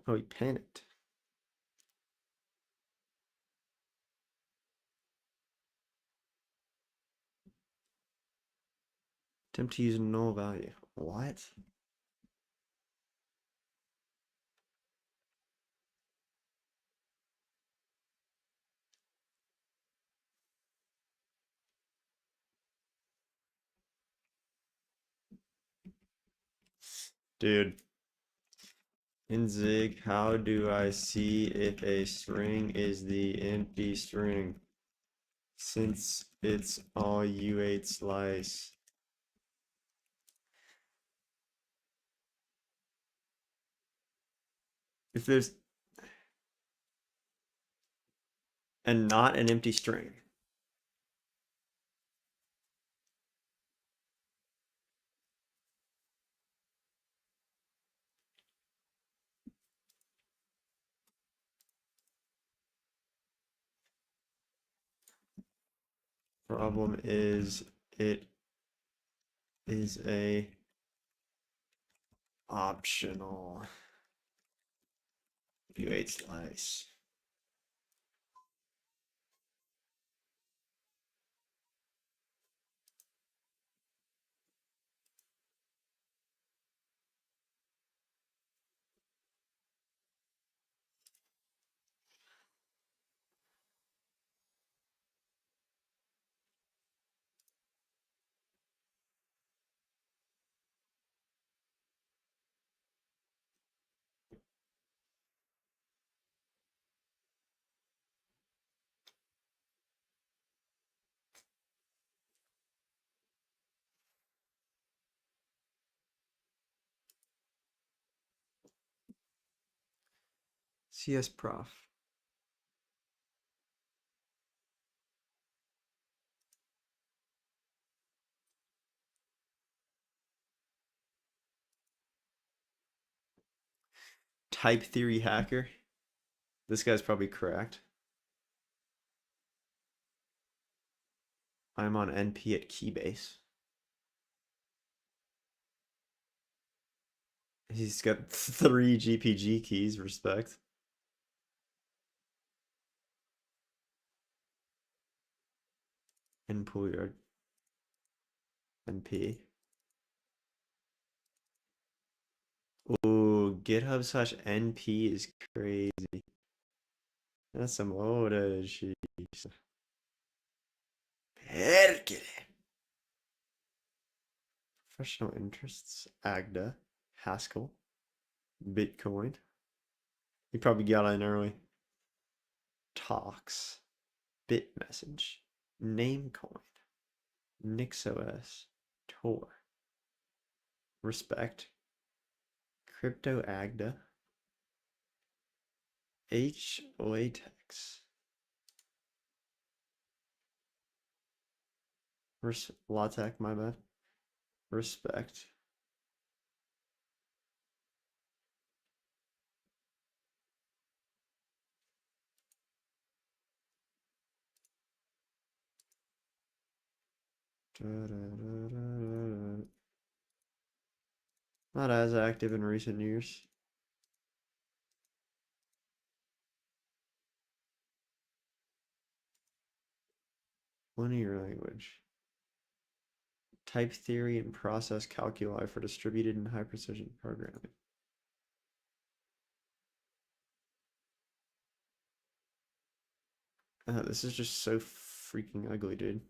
Oh, he panicked. Attempt to use null value. What? Dude. In Zig, how do I see if a string is the empty string? Since it's all U8 slice. If there's and not an empty string. Problem is it is a optional U8 slice. CS Prof. Type theory hacker. This guy's probably correct. I'm on NP at Keybase. He's got 3 GPG keys, respect. And Poolyard. NP. Ooh, GitHub/NP is crazy. That's some old shit. Perkele. Professional interests. Agda. Haskell. Bitcoin. He probably got in early. Talks. Bitmessage. Namecoin. NixOS. Tor. Respect. Crypto Agda. H latex. LaTeX, my bad. Respect. Not as active in recent years. Linear language. type theory and process calculi for distributed and high precision programming. This is just so freaking ugly, dude.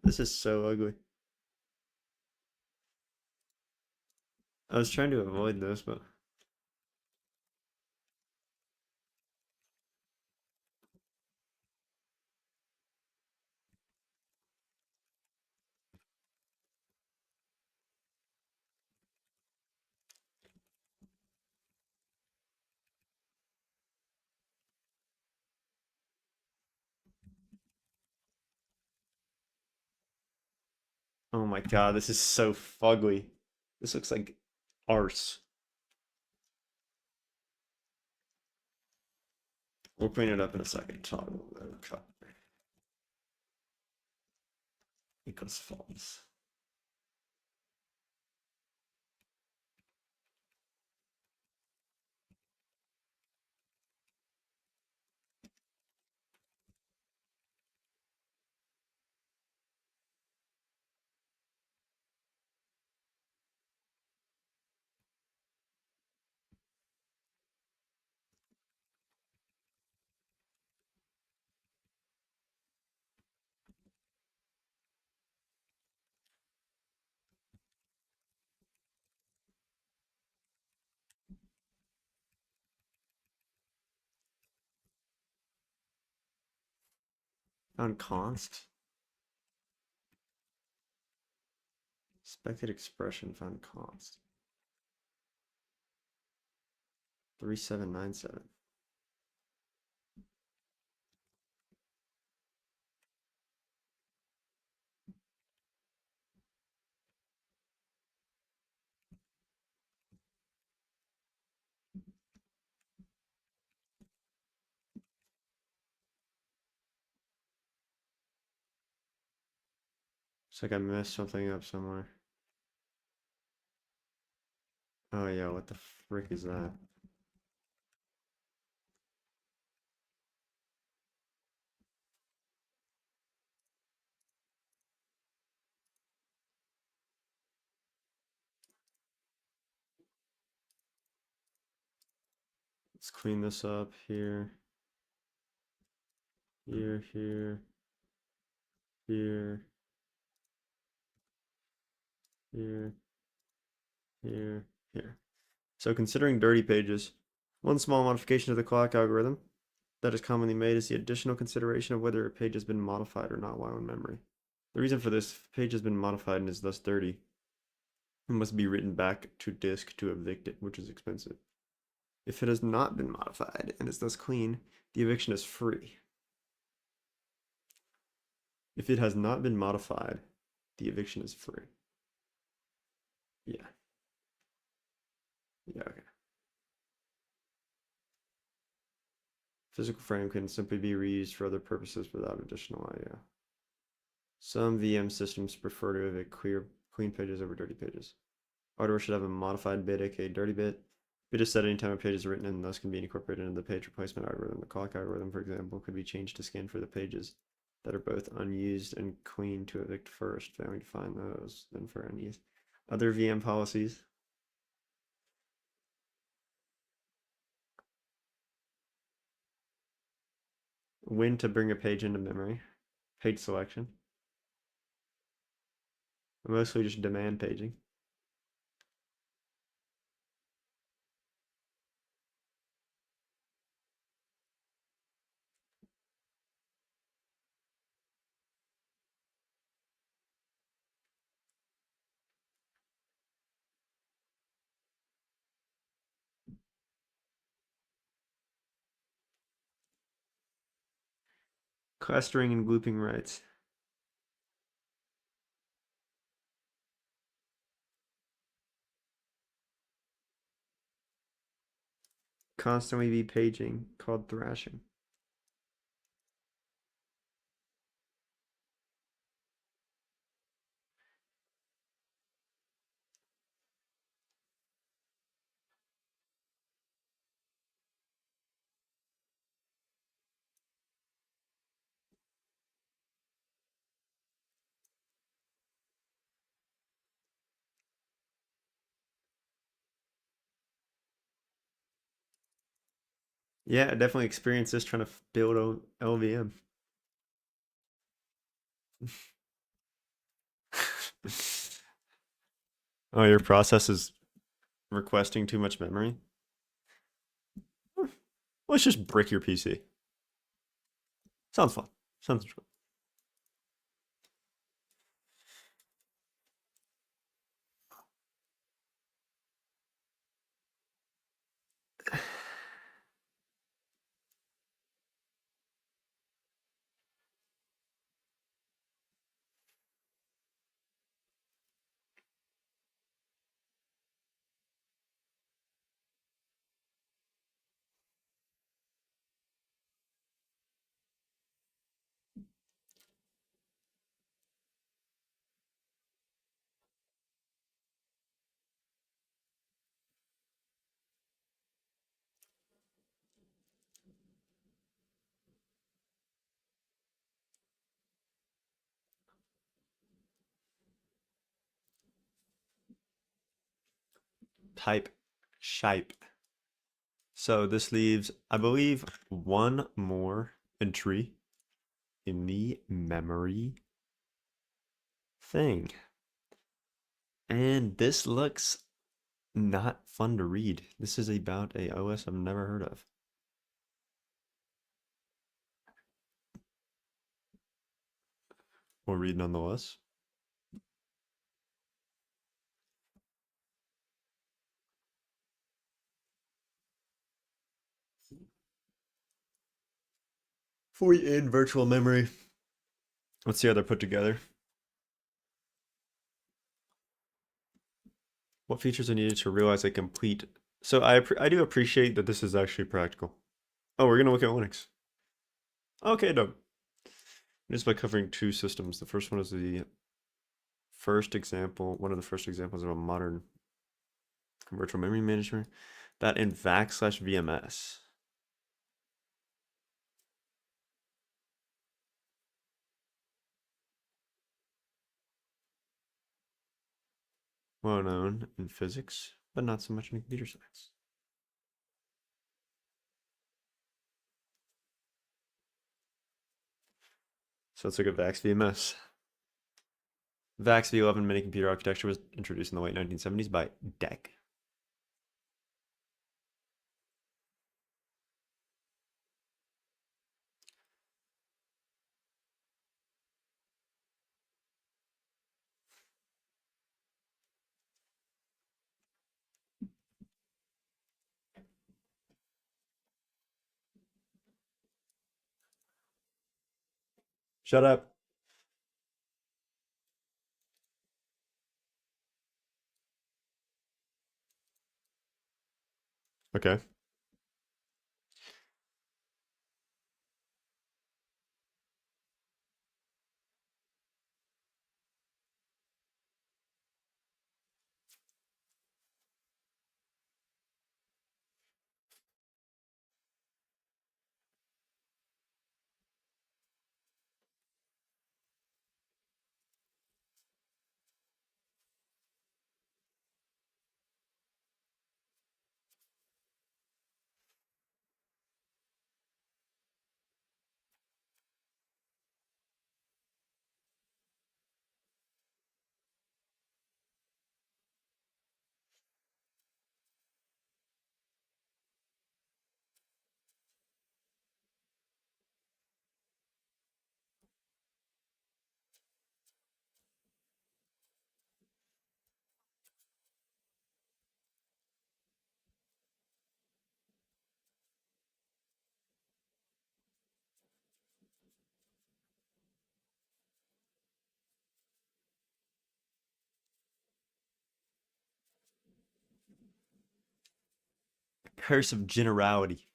This is so ugly. I was trying to avoid this, but oh my god, this is so fugly. This looks like arse. We'll clean it up in a second. Toggle cut equals false. Found const. Expected expression found const. 3797. It's like I messed something up somewhere. Oh yeah, what the frick is that? Let's clean this up here. Here, here, here, here, here, here. So considering dirty pages, one small modification to the clock algorithm that is commonly made is the additional consideration of whether a page has been modified or not while in memory. The reason for this, if a page has been modified and is thus dirty, it must be written back to disk to evict it, which is expensive. If it has not been modified and is thus clean, the eviction is free. If it has not been modified, the eviction is free. Yeah. Yeah, okay. Physical frame can simply be reused for other purposes without additional I/O. Some VM systems prefer to evict clean pages over dirty pages. Hardware should have a modified bit, aka dirty bit. Bit is set anytime a page is written and thus can be incorporated into the page replacement algorithm. The clock algorithm, for example, could be changed to scan for the pages that are both unused and clean to evict first, failing to find those, then for unused. Other VM policies. When to bring a page into memory. Page selection. Mostly just demand paging. Clustering and grouping rights. Constantly be paging, called thrashing. Yeah, I definitely experienced this trying to build a LVM. Oh, your process is requesting too much memory? Let's just brick your PC. Sounds fun. Sounds fun. Type shape. So this leaves, I believe, one more entry in the memory thing. And this looks not fun to read. This is about a OS I've never heard of. We'll read nonetheless. Fully in virtual memory. Let's see how they're put together. What features are needed to realize a complete... So I do appreciate that this is actually practical. Oh, we're going to look at Linux. Okay, dope. Just by covering two systems. The first one is the first example, one of the first examples of a modern virtual memory management. That in VAX/VMS. Well known in physics, but not so much in computer science. So let's look at VAX VMS. VAX V11 mini computer architecture was introduced in the late 1970s by DEC. Shut up. Okay. Curse of generality.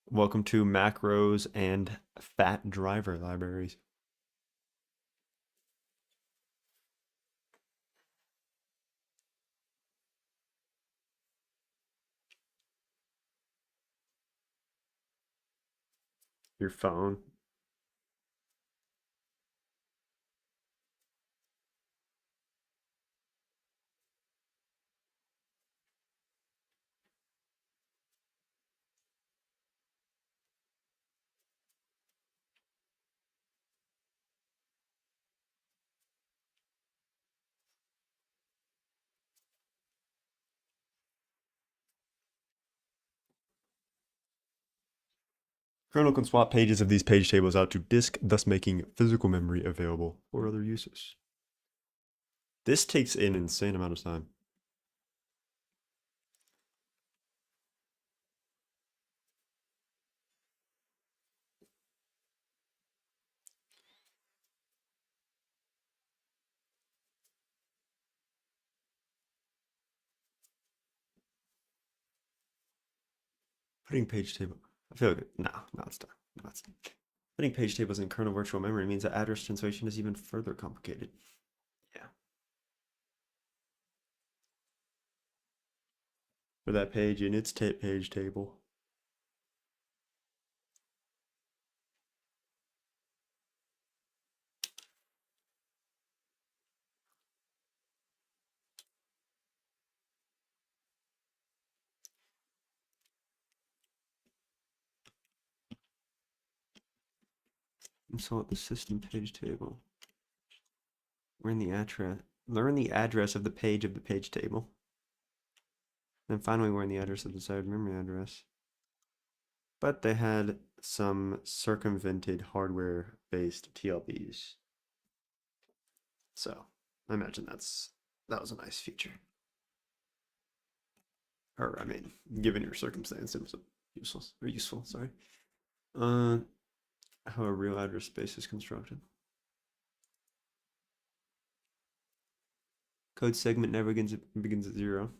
Welcome to macros and fat driver libraries. Your phone. Kernel can swap pages of these page tables out to disk, thus making physical memory available for other uses. This takes an insane amount of time. Putting page table. I feel like no, it's done. No, it's done. Putting page tables in kernel virtual memory means that address translation is even further complicated. Yeah. For that page in its page table. Insert the system page table. Learn the address of the page table. Then finally learn the address of the desired memory address. But they had some circumvented hardware-based TLBs. So I imagine that was a nice feature. Or I mean, given your circumstance, it was useful. Sorry. How a real address space is constructed. Code segment never begins at 0.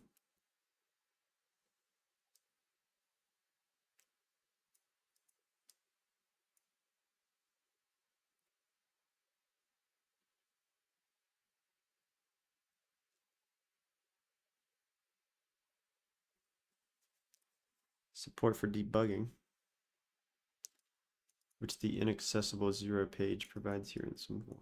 Support for debugging, which the inaccessible 0 page provides here in some form.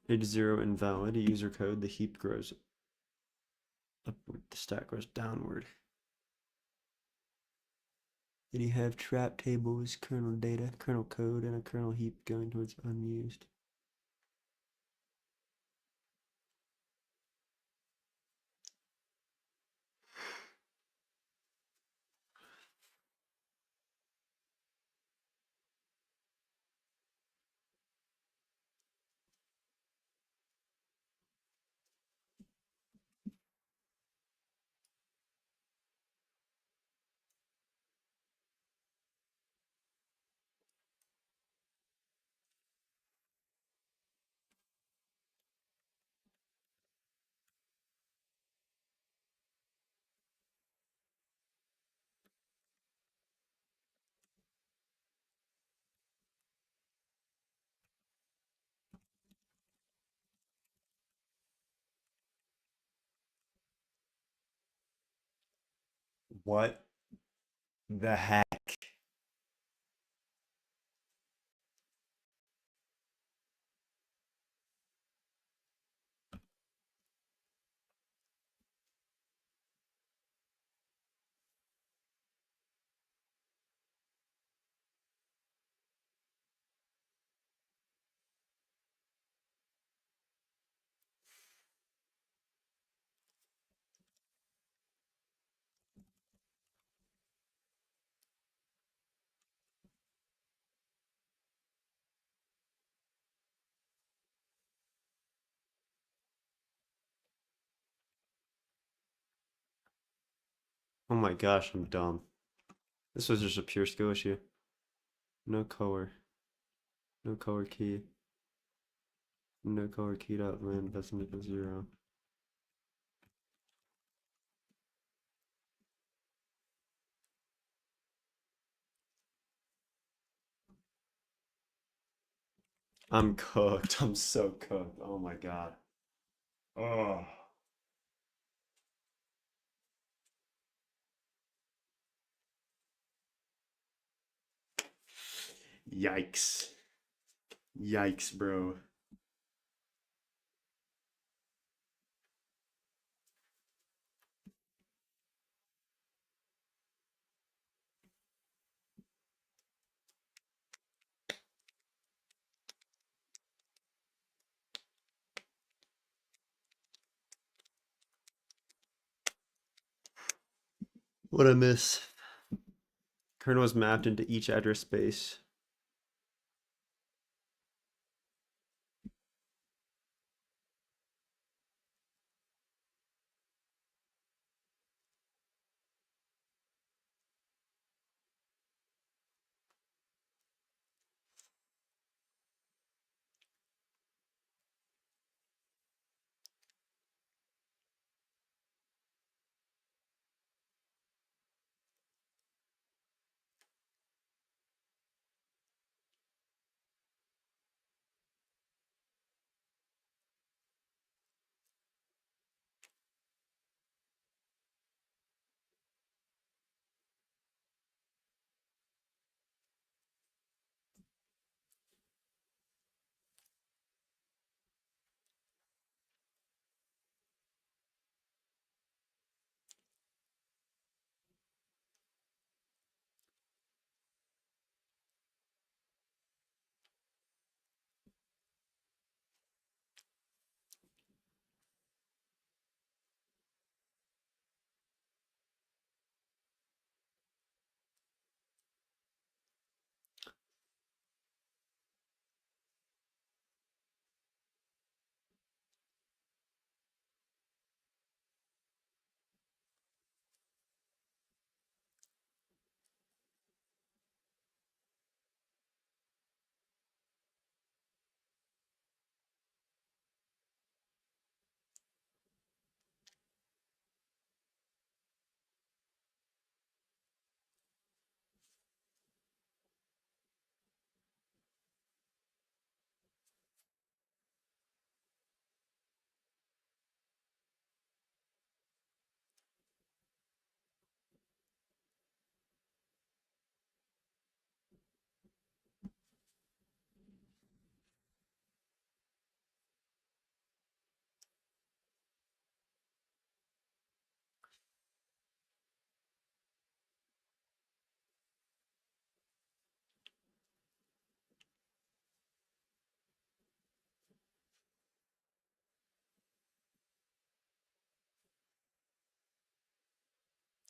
Page 0 invalid, user code, the heap grows upward, the stack grows downward. Then you have trap tables, kernel data, kernel code, and a kernel heap going towards unused. What the heck? Oh my gosh, I'm dumb. This was just a pure skill issue. No color. No color key. No color keyed out land, that's equal 0. I'm cooked. I'm so cooked. Oh my god. Oh. Yikes. Yikes, bro. What I miss? Kernel is mapped into each address space.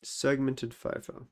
Segmented FIFO.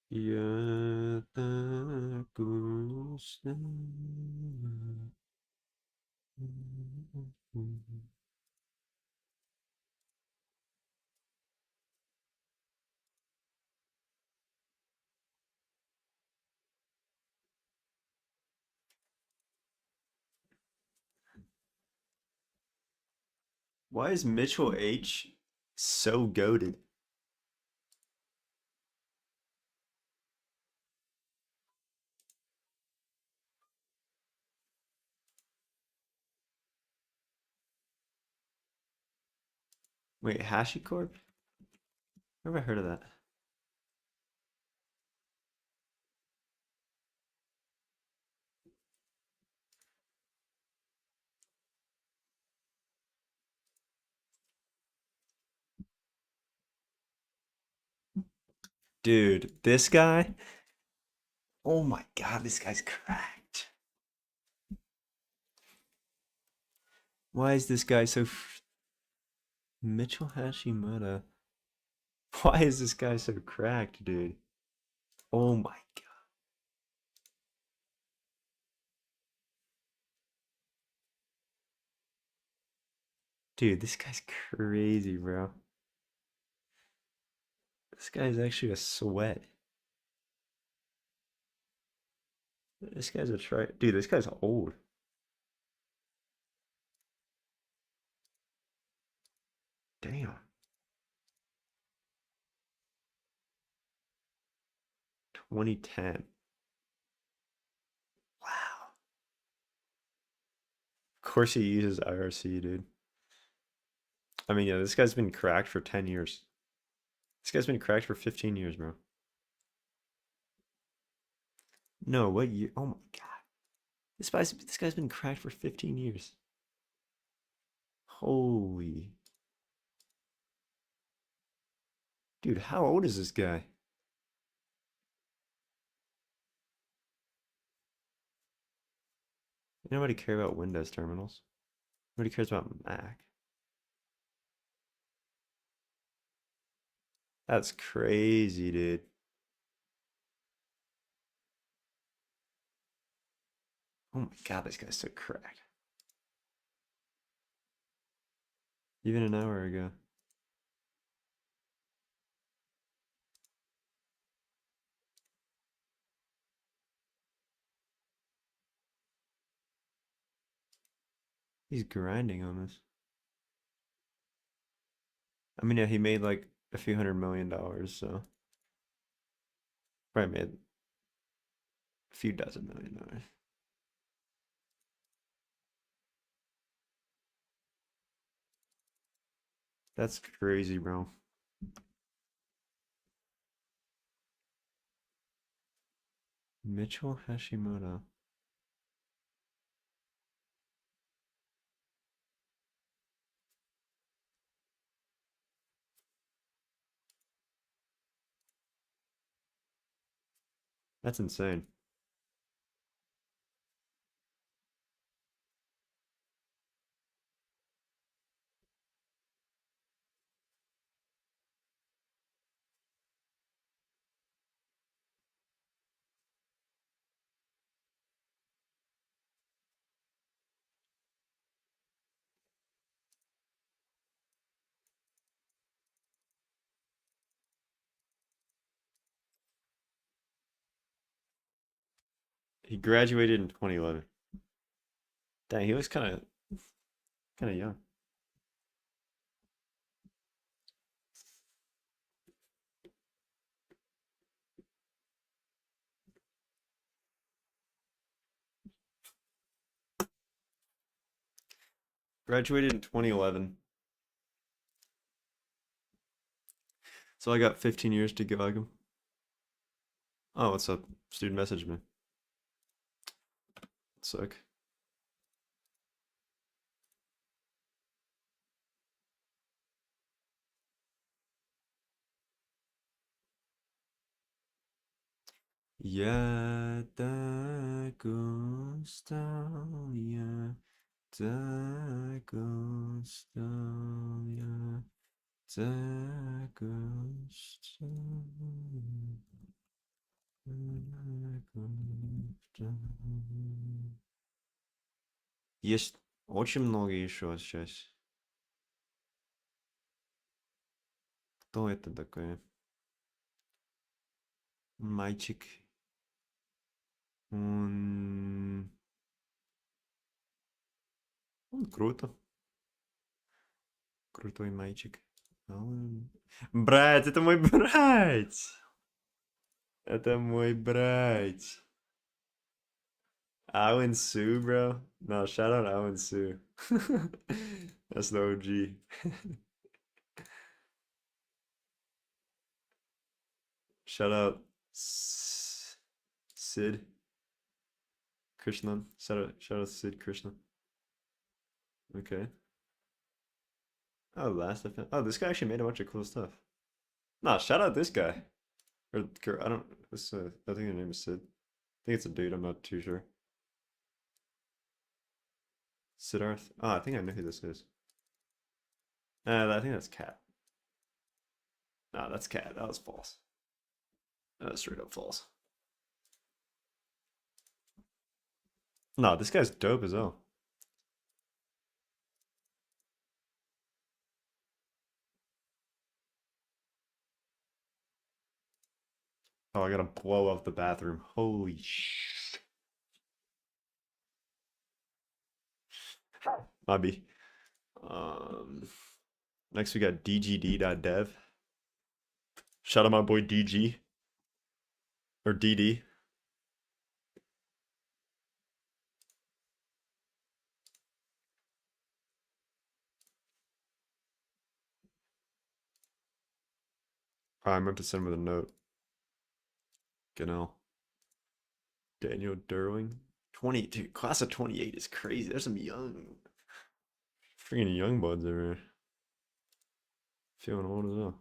Ya tak gusta. Why is Mitchell H so goated? Wait, HashiCorp? Where have I heard of that? Dude, this guy. Oh my god, this guy's cracked. Why is this guy so Mitchell Hashimoto? Why is this guy so cracked, dude? Oh my god. Dude, this guy's crazy, bro. This guy's actually a sweat. This guy's a try. Dude, this guy's old. Damn. 2010. Wow. Of course he uses IRC, dude. I mean, yeah, this guy's been cracked for 10 years. This guy's been cracked for 15 years, bro. No, what year? Oh my god. This guy's been cracked for 15 years. Holy. Dude, how old is this guy? Nobody care about Windows terminals. Nobody cares about Mac. That's crazy, dude. Oh my god, this guy's so cracked. Even an hour ago. He's grinding on this. I mean, yeah, he made like a few $100 million, so probably made a few dozen $1 million. That's crazy, bro. Mitchell Hashimoto. That's insane. He graduated in 2011. Dang, he was kind of young. Graduated in 2011. So I got 15 years to go, Agam. Oh, what's up? Student message me. Sick. Ya te gusta, ya te gusta, ya te gusta, Есть очень много еще сейчас. Кто это такой? Мальчик. Он... Он круто. Крутой мальчик. Брат, это мой брат! Это мой брат. Alan Sue, bro. No, shout out Alan Sue. That's the OG. Shout out Sid Krishnan. Shout out Sid Krishnan. Okay. Oh, Last Defense. Oh, this guy actually made a bunch of cool stuff. Nah, shout out this guy. Or girl, I don't. I think her name is Sid. I think it's a dude. I'm not too sure. Siddharth. Oh, I think I know who this is. I think that's Cat. No, that's Cat. That was false. That was straight up false. No, this guy's dope as hell. Oh, I gotta blow up the bathroom. Holy sh! Maybe. Um, Next we got dgd.dev. Shout out my boy DG or DD. I meant to send him with a note. Genau. Daniel Derwing. 22. Class of 28 is crazy. There's some freaking young buds over here. Feeling old as hell.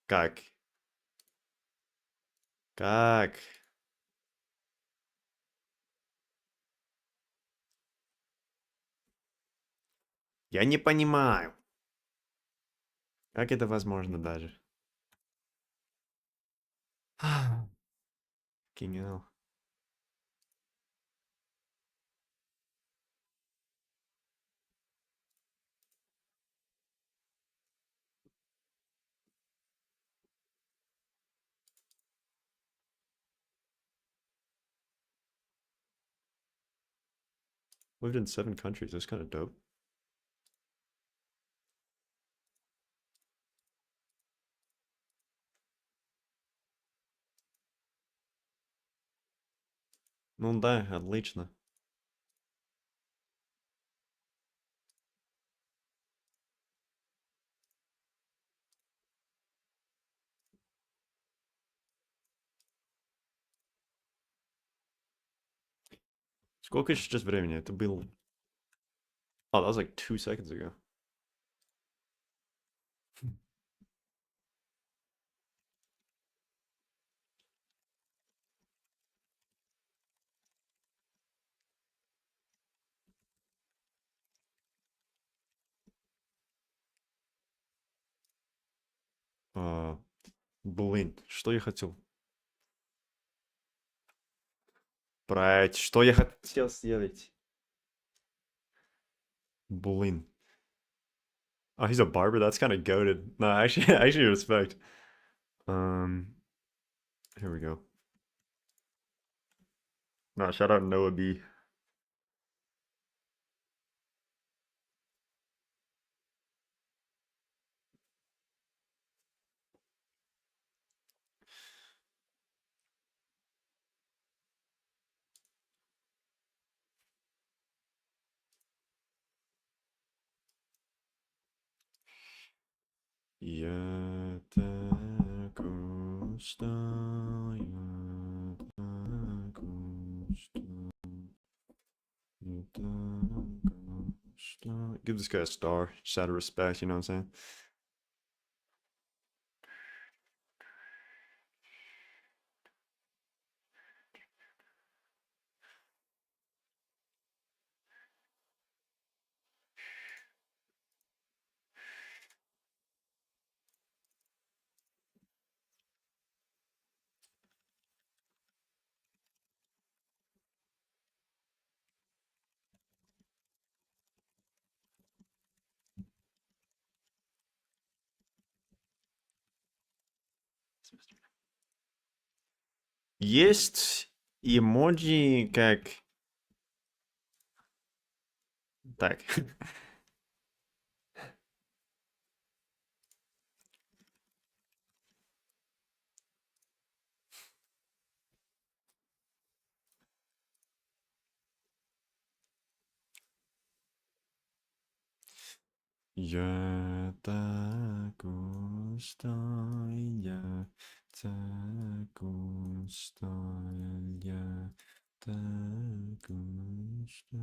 Как? Как? Я не понимаю. Как это возможно даже? Fucking hell. Lived in 7 countries. That's kind of dope. Ну да, отлично. Сколько сейчас времени? Это было... Oh, that was like 2 seconds ago. Блин, что я хотел? Брать, что я хотел сделать? Блин. Oh, he's a barber? That's kind of goated. No, actually, actually respect. Um, Here we go. No, shout out Noah B. Я так устал, я так устал, я так устал. Give this guy a star, just out of respect, you know what I'm saying? Есть эмоджи как... Так. Я так устал, я так устал, я так устал.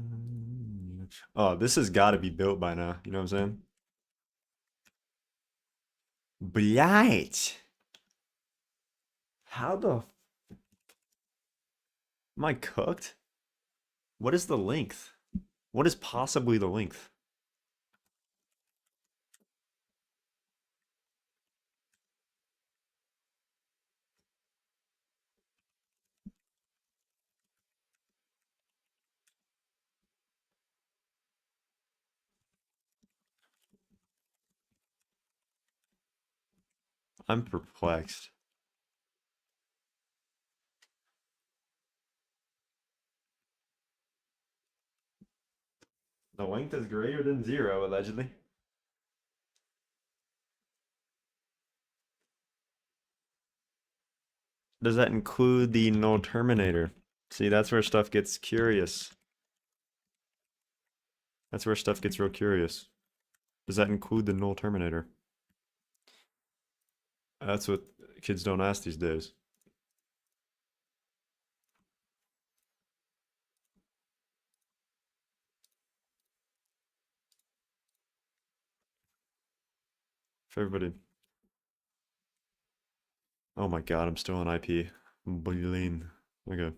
Oh, this has got to be built by now. You know what I'm saying? Блять! How the am I cooked? What is the length? What is possibly the length? I'm perplexed. The length is greater than 0, allegedly. Does that include the null terminator? See, that's where stuff gets curious. That's where stuff gets real curious. Does that include the null terminator? That's what kids don't ask these days. For everybody. Oh my god, I'm still on IP. Boiling. Okay.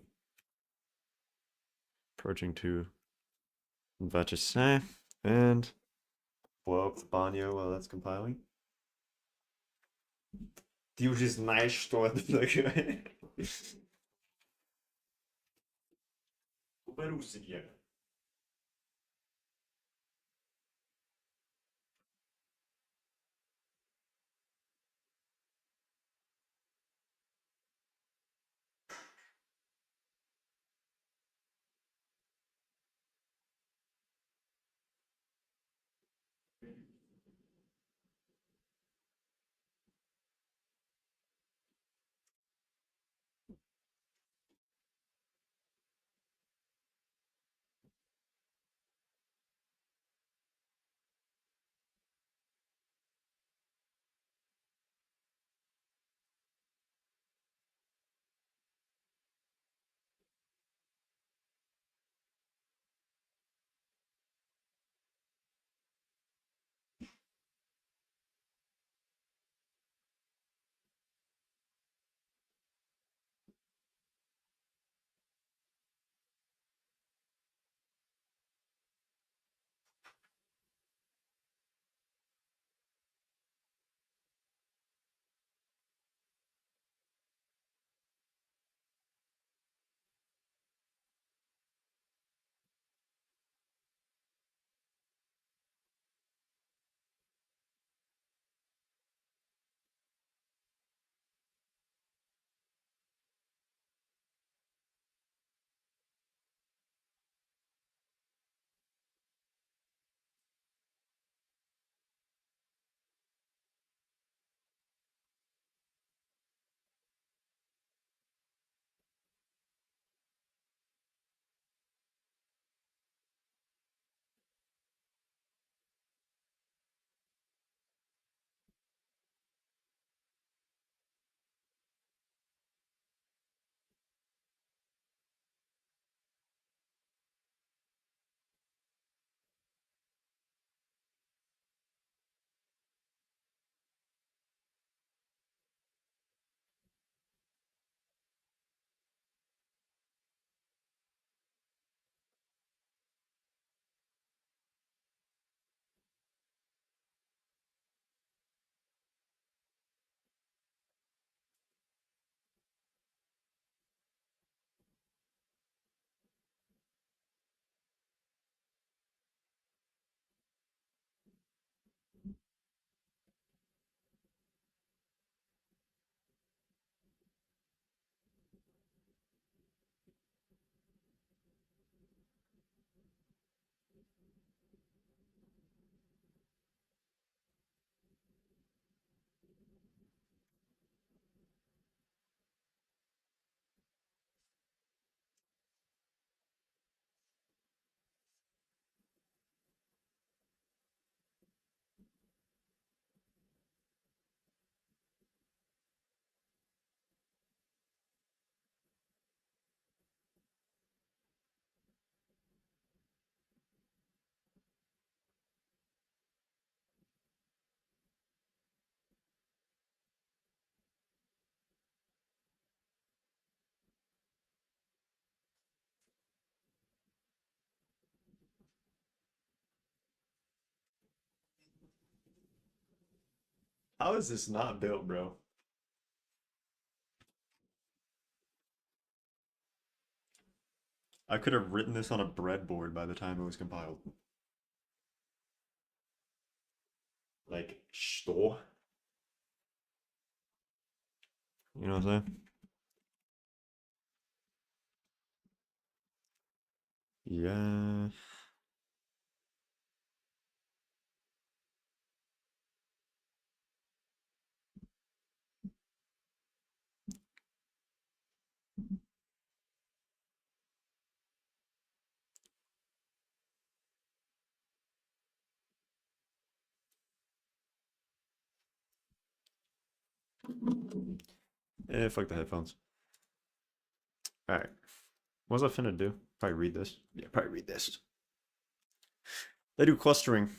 Approaching to Vachassin. And blow up the banyo while that's compiling. Ty już jest najsztot. Uberusy. How is this not built, bro? I could have written this on a breadboard by the time it was compiled. Like, что? You know what I'm saying? Yeah. Fuck the headphones. Alright. What was I finna do? Probably read this. Yeah, probably read this. They do clustering.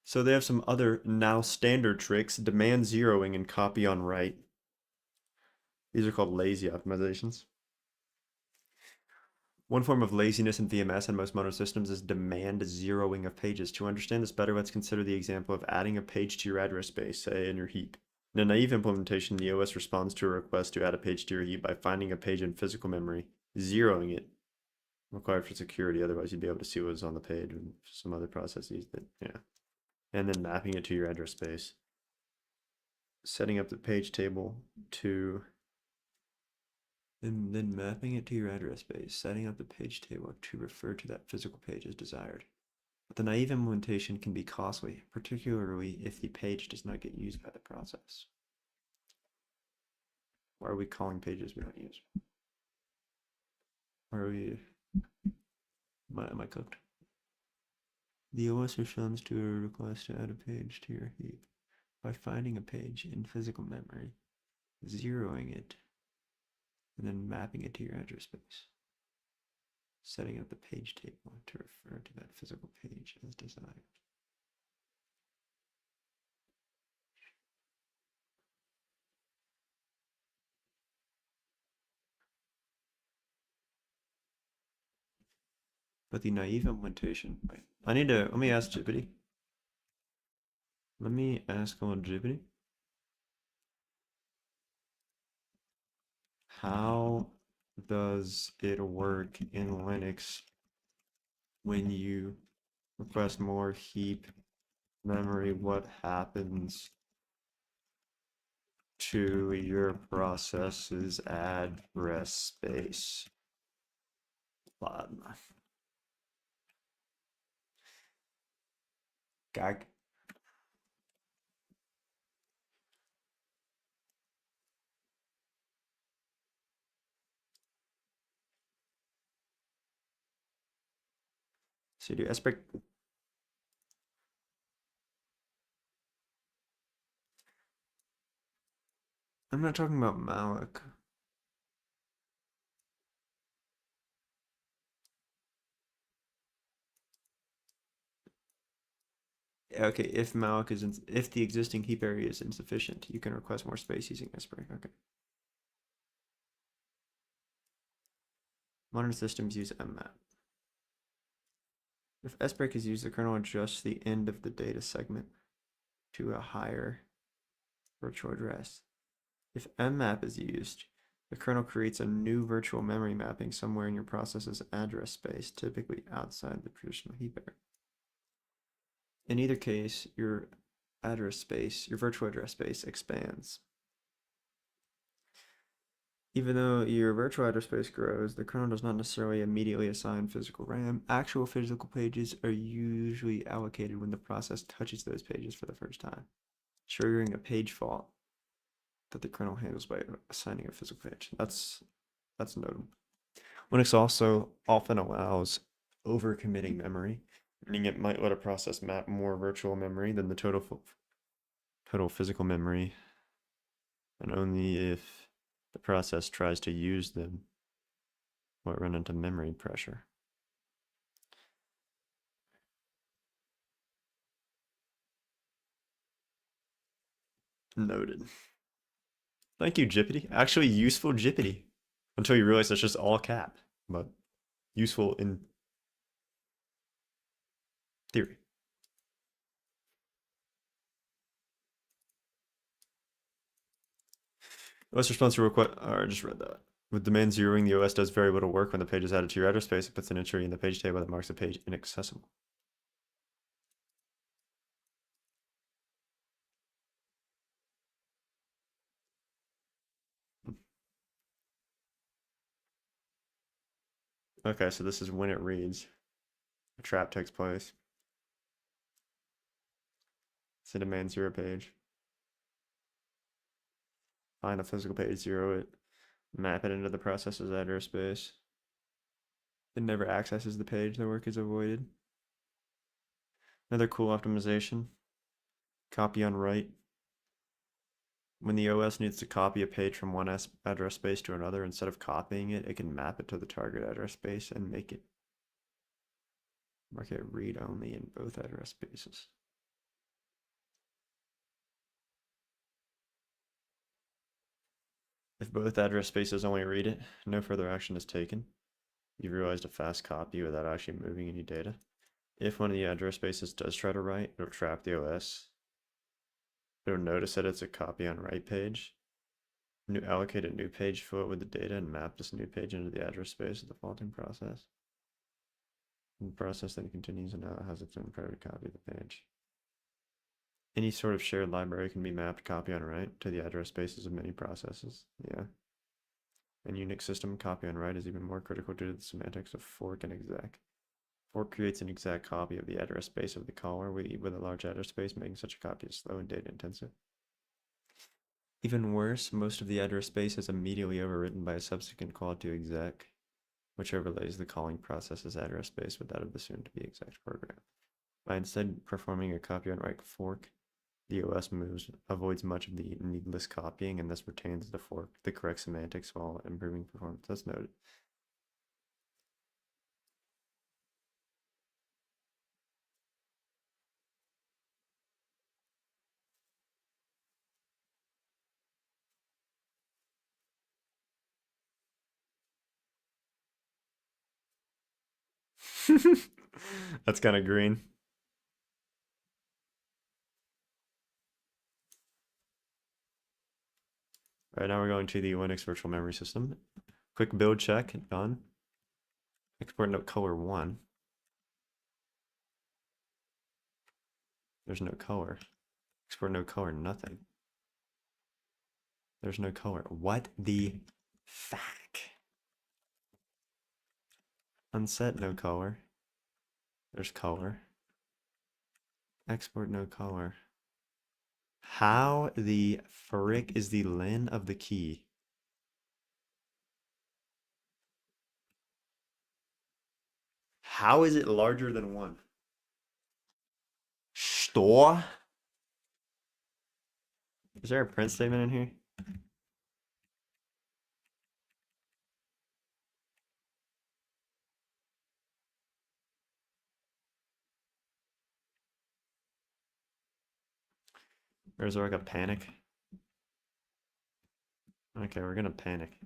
So they have some other now standard tricks. Demand zeroing and copy on write. These are called lazy optimizations. One form of laziness in VMS and most modern systems is demand zeroing of pages. To understand this better, let's consider the example of adding a page to your address space, say in your heap. In a naive implementation, the OS responds to a request to add a page to your heap by finding a page in physical memory, zeroing it, required for security, otherwise you'd be able to see what was on the page and some other processes that, yeah. And then mapping it to your address space. Setting up the page table to and then mapping it to your address space, setting up the page table to refer to that physical page as desired. But the naive implementation can be costly, particularly if the page does not get used by the process. Why are we calling pages we don't use? Why are we... Am I cooked? The OS responds to a request to add a page to your heap by finding a page in physical memory, zeroing it, and then mapping it to your address space. Setting up the page table to refer to that physical page as desired. But the naive implementation, wait, let me ask Jipity. Let me ask on Jipity. How does it work in Linux when you request more heap memory? What happens to your process's address space? Gag. cd aspect. I'm not talking about malloc. Okay, if malloc is if the existing heap area is insufficient, you can request more space using sbrk. Okay. Modern systems use mmap. If sbrk is used, the kernel adjusts the end of the data segment to a higher virtual address. If mmap is used, the kernel creates a new virtual memory mapping somewhere in your process's address space, typically outside the traditional heap area. In either case, your virtual address space expands. Even though your virtual address space grows, the kernel does not necessarily immediately assign physical RAM. Actual physical pages are usually allocated when the process touches those pages for the first time, triggering a page fault that the kernel handles by assigning a physical page. That's notable. Linux also often allows overcommitting memory, meaning it might let a process map more virtual memory than the total physical memory, and only if the process tries to use them will it run into memory pressure. Noted. Thank you, Jippity. Actually useful Jippity. Until you realize that's just all cap, but useful in theory. OS response to request. I just read that. With domain zeroing, the OS does very little work when the page is added to your address space. It puts an entry in the page table that marks the page inaccessible. Okay, so this is when it reads. A trap takes place. It's a domain zero page. Find the physical page, zero it, map it into the processor's address space. It never accesses the page, the work is avoided. Another cool optimization. Copy on write. When the OS needs to copy a page from one address space to another, instead of copying it, it can map it to the target address space and mark it read only in both address spaces. If both address spaces only read it, no further action is taken. You've realized a fast copy without actually moving any data. If one of the address spaces does try to write, it'll trap the OS. It'll notice that it's a copy on write page. Allocate a new page float with the data and map this new page into the address space of the faulting process. And the process then continues and now it has its own private copy of the page. Any sort of shared library can be mapped copy on write to the address spaces of many processes. Yeah. In Unix system, copy on write is even more critical due to the semantics of fork and exec. Fork creates an exact copy of the address space of the caller with a large address space, making such a copy slow and data intensive. Even worse, most of the address space is immediately overwritten by a subsequent call to exec, which overlays the calling process's address space with that of the soon-to-be exec program. By instead performing a copy on write fork, the OS avoids much of the needless copying and thus retains the correct semantics while improving performance. That's noted. That's kind of green. All right, now we're going to the Linux virtual memory system. Quick build check, done. Export note color 1. There's no color. Export no color, nothing. There's no color. What the fuck? Unset no color. There's color. Export no color. How the frick is the len of the key? How is it larger than 1? Store? Is there a print statement in here? Or is there like a panic? Okay, we're gonna panic.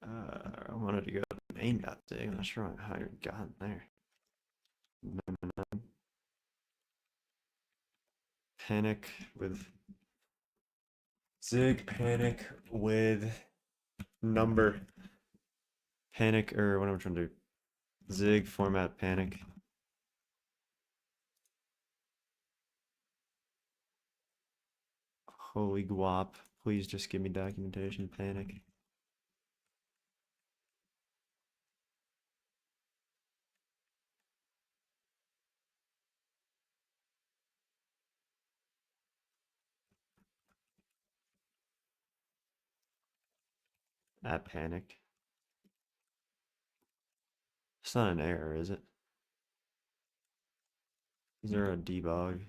I wanted to go to main.sig. I'm not sure how you got there. Panic with Zig, panic with number. Panic, or what am I trying to do? Zig format panic. Holy guap. Please just give me documentation. Panic. That panicked. It's not an error, is it? Is there a debug?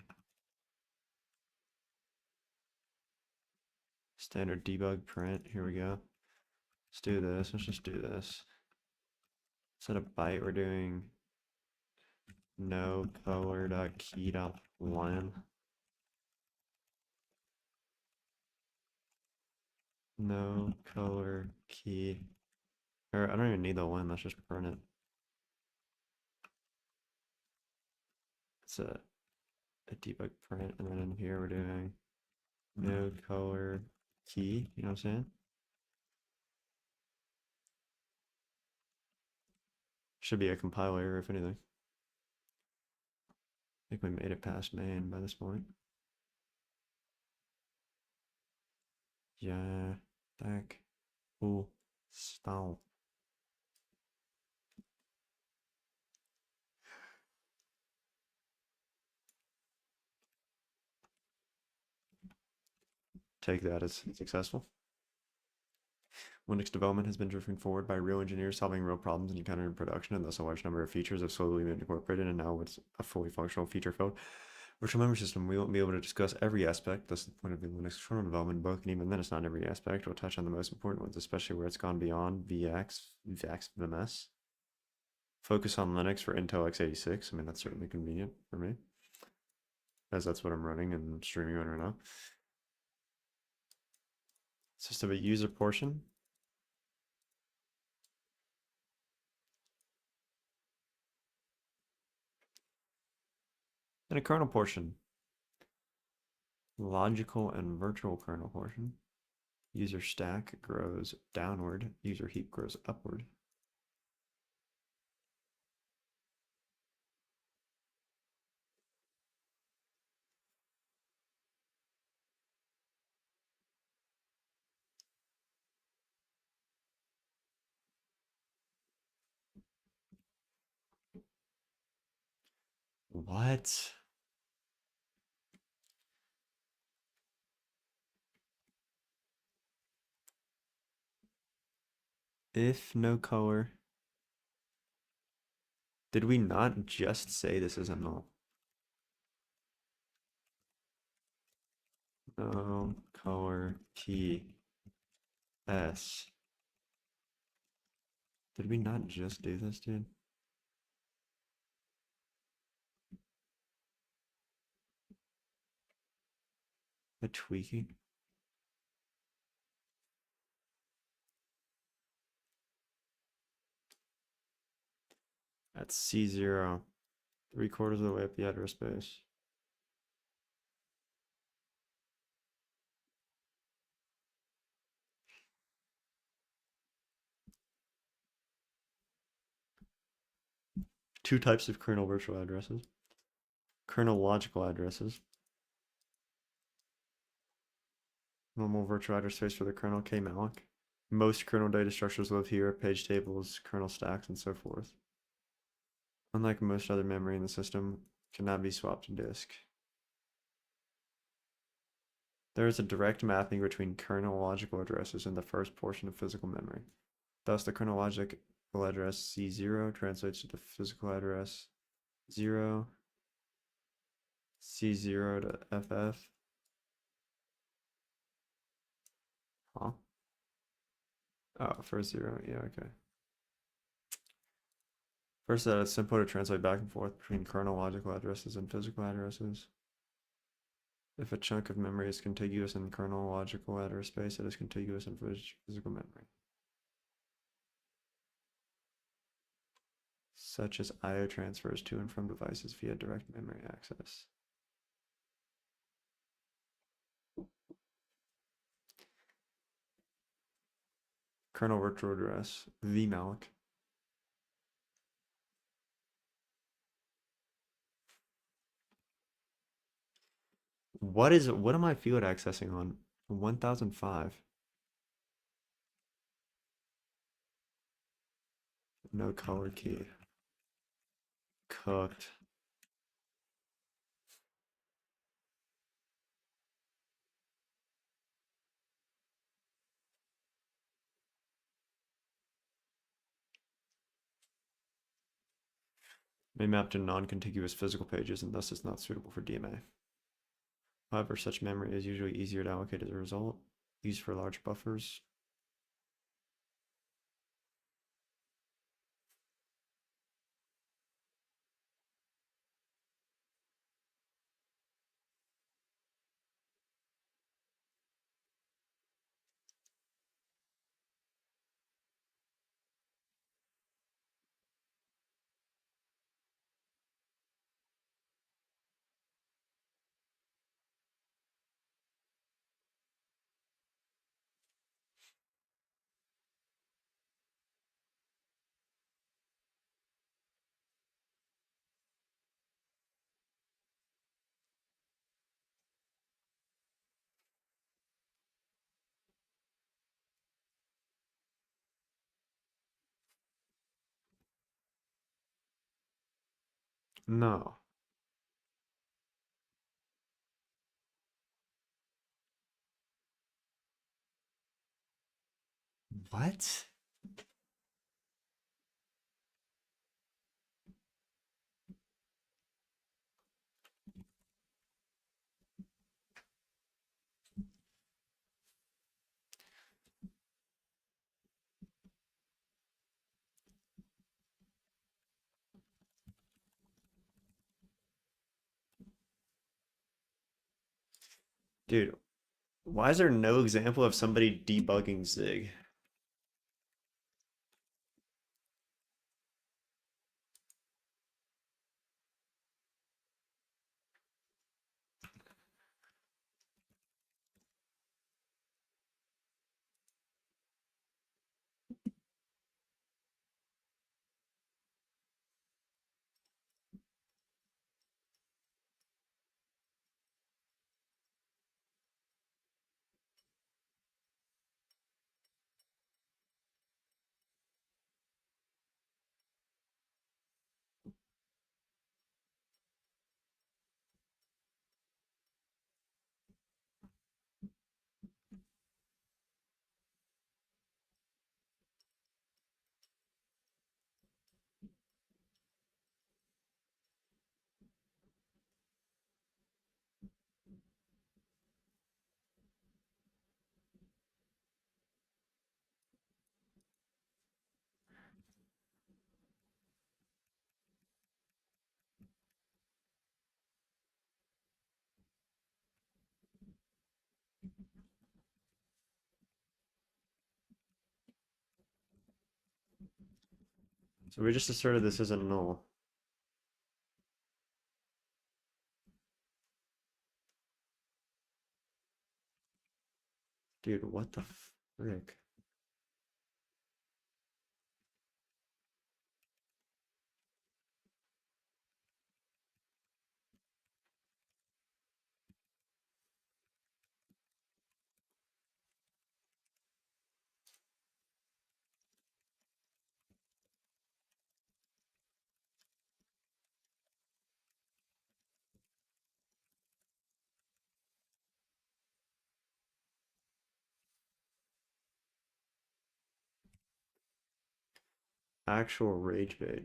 Standard debug print. Here we go. Let's do this. Let's just do this. Instead of byte, we're doing no color.key.len. No color key. Or I don't even need the len. Let's just print it. It's a debug print, and then in here we're doing no color key, you know what I'm saying? Should be a compiler if anything. I think we made it past main by this point. Yeah, tak, style. Take that as successful. Linux development has been driven forward by real engineers solving real problems and encountering production, and thus a large number of features have slowly been incorporated, and now it's a fully functional feature filled virtual memory system. We won't be able to discuss every aspect, thus the point of the Linux kernel development book, and even then it's not every aspect. We'll touch on the most important ones, especially where it's gone beyond VMS. Focus on Linux for Intel x86. I mean, that's certainly convenient for me, as that's what I'm running and streaming on right now. System of a user portion. And a kernel portion. Logical and virtual kernel portion. User stack grows downward. User heap grows upward. What? If no color. Did we not just say this is a null? No color P S. Did we not just do this, dude? The tweaking? That's C0. 3/4 of the way up the address space. Two types of kernel virtual addresses. Kernel logical addresses. Normal virtual address space for the kernel kmalloc. Most kernel data structures live here, page tables, kernel stacks, and so forth. Unlike most other memory in the system, cannot be swapped to disk. There is a direct mapping between kernel logical addresses and the first portion of physical memory. Thus, the kernel logical address C0 translates to the physical address 0, C0 to FF. Huh? Oh, first 0, yeah, okay. First, that it's simple to translate back and forth between kernel logical addresses and physical addresses. If a chunk of memory is contiguous in kernel logical address space, it is contiguous in physical memory, such as I/O transfers to and from devices via direct memory access. Kernel virtual address, vmalloc. What am I field accessing on? 1005. No color key. Cooked. May map to non-contiguous physical pages and thus is not suitable for DMA. However, such memory is usually easier to allocate as a result. Used for large buffers. No. What? Dude, why is there no example of somebody debugging Zig? So we just asserted this isn't null. Dude, what the frick? Actual rage bait.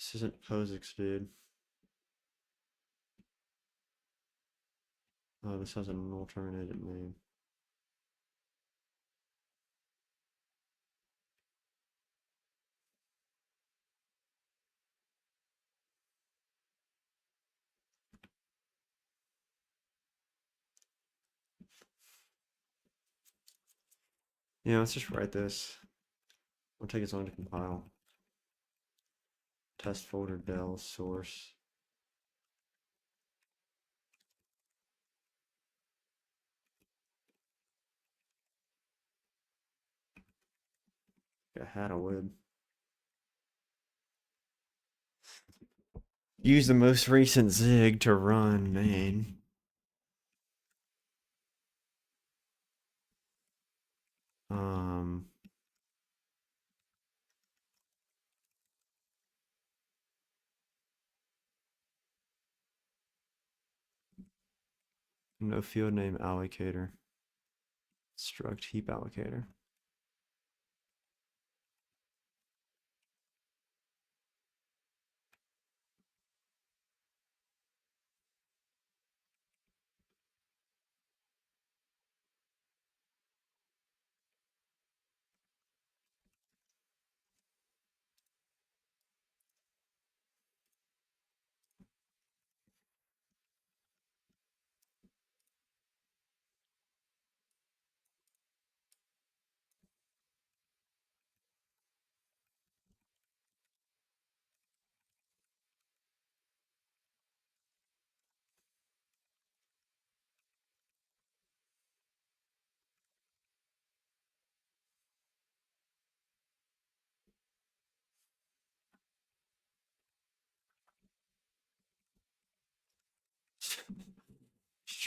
This isn't POSIX, dude. Oh, this has a null terminated name. Yeah, let's just write this. It'll take as long to compile. Test folder del source. I had a would. Use the most recent Zig to run main. Um, no field name allocator. Struct heap allocator.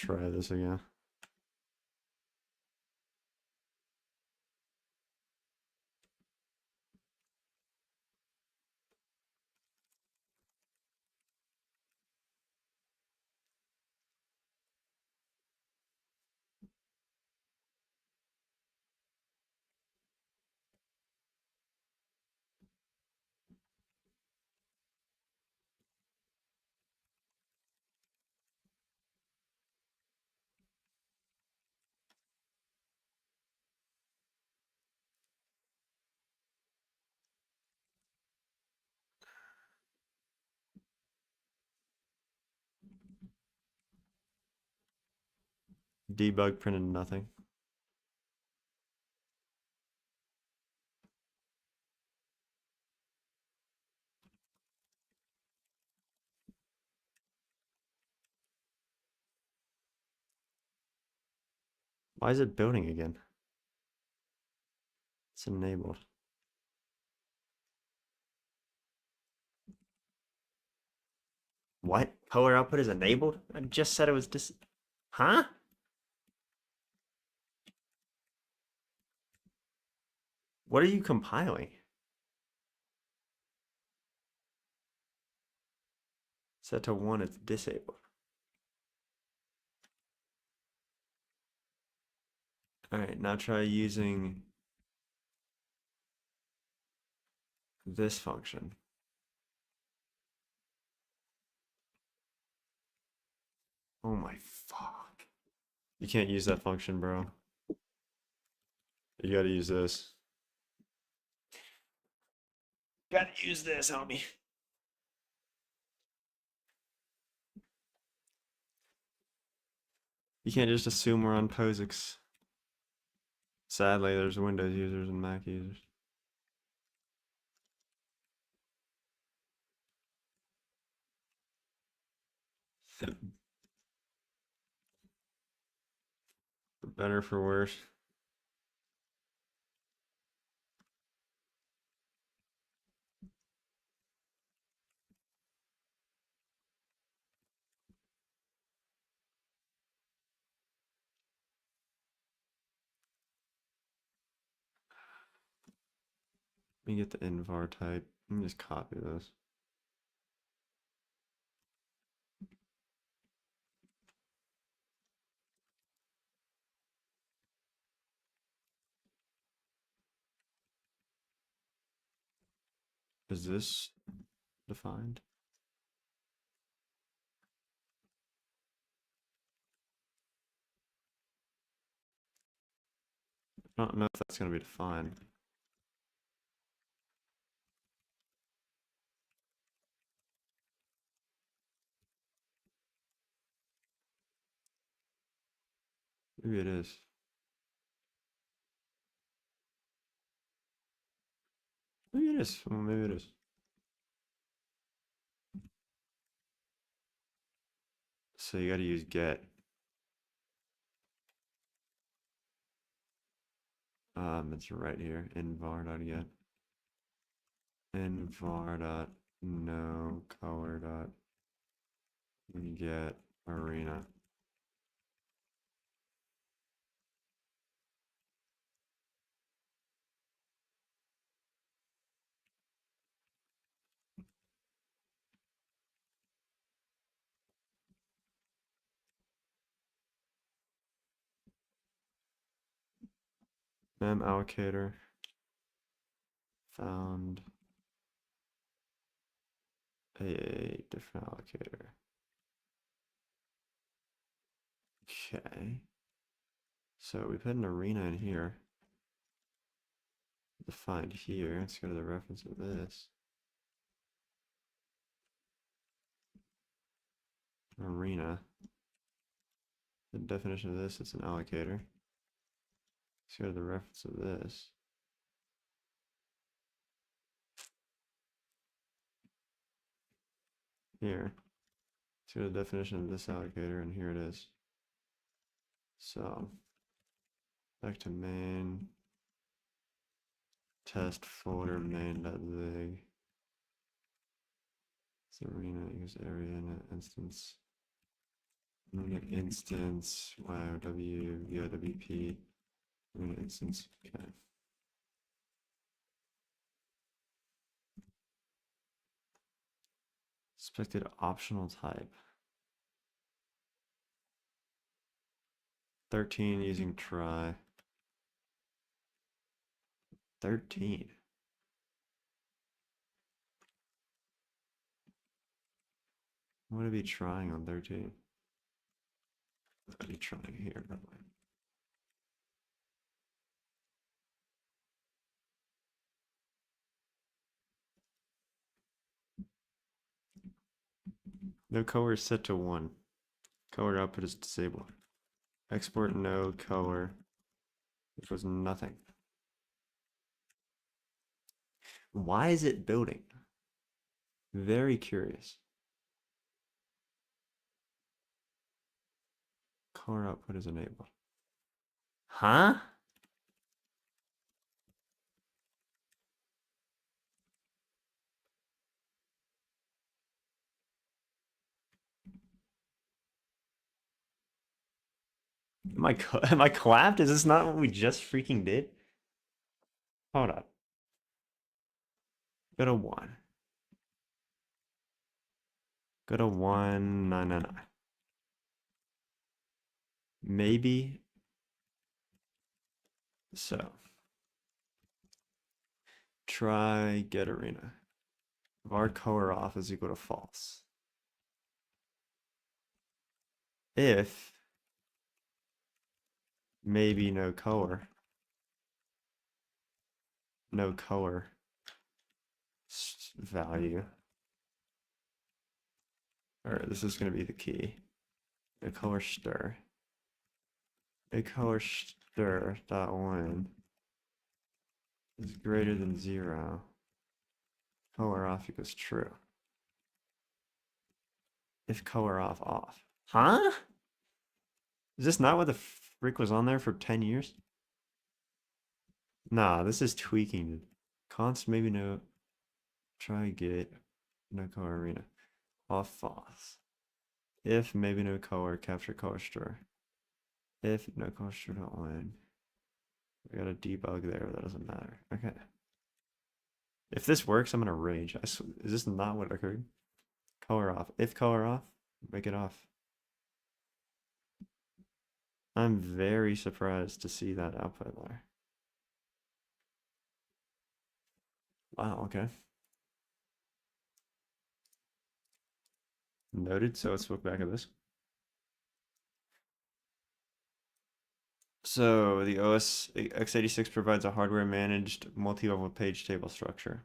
try this again. Debug printed nothing. Why is it building again? It's enabled. What? Color output is enabled? I just said it was Huh? What are you compiling? Set to 1, it's disabled. Alright, now try using this function. Oh my fuck. You can't use that function, bro. You gotta use this. Gotta use this, homie. You can't just assume we're on POSIX. Sadly, there's Windows users and Mac users. For better, for worse. Let me get the invar type. Let me just copy this. Is this defined? I don't know if that's going to be defined. Maybe it is. Maybe it is. Well, maybe it is. So you got to use get. It's right here. Invar.get. Invar.no color.get arena. Mem allocator found a different allocator. Okay. So we put an arena in here. Defined here. Let's go to the reference of this. Arena. The definition of this, it's an allocator. Let's go to the reference of this. Here. Let's go to the definition of this allocator, and here it is. So, back to main. Test folder main.zig. It's arena equals area in an instance. Unit instance, YOW, VOWP, unit instance, okay. Expected optional type. 13 using try. 13. I'm gonna be trying on 13. I'll be trying here, by the way. No color is set to 1. Color output is disabled. Export no color, which was nothing. Why is it building? Very curious. Color output is enabled. Huh? Am I clapped? Is this not what we just freaking did? Hold up. Go to 1. Go to 1999. Maybe so. Try get arena. Var color off is equal to false. If maybe no color value. All right, this is going to be the key. No color stir. No color stir dot one is greater than 0. Color off equals true. If color off off. Huh? Is this not what the frick was on there for 10 years? Nah, this is tweaking. Const maybe no. Try get no color arena. Off false. If maybe no color capture color stir. If no color stir dot one. We got a debug there, but that doesn't matter. Okay. If this works, I'm gonna rage. Is this not what occurred? Color off. If color off, make it off. I'm very surprised to see that output there. Wow, okay. Noted, so let's look back at this. So the OS x86 provides a hardware managed multi-level page table structure.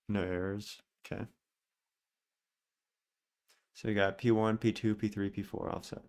No errors. Okay. So we got P1, P2, P3, P4 offset.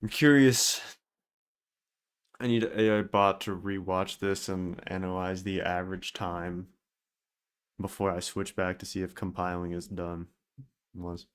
I'm curious. I need an AI bot to rewatch this and analyze the average time before I switch back to see if compiling is done. Was.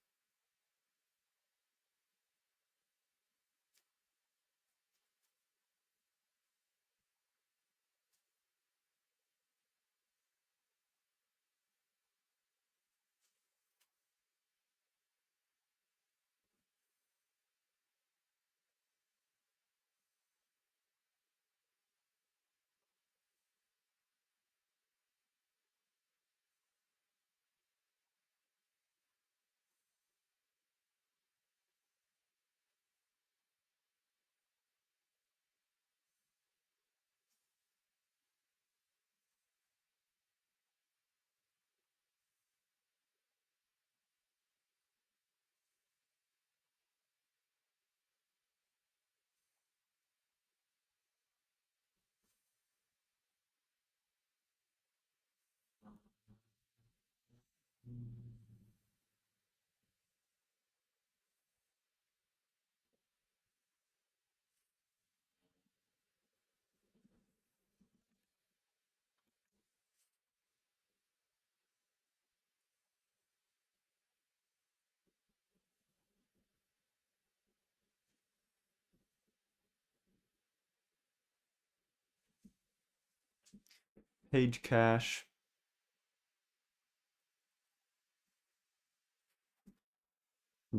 Page cache.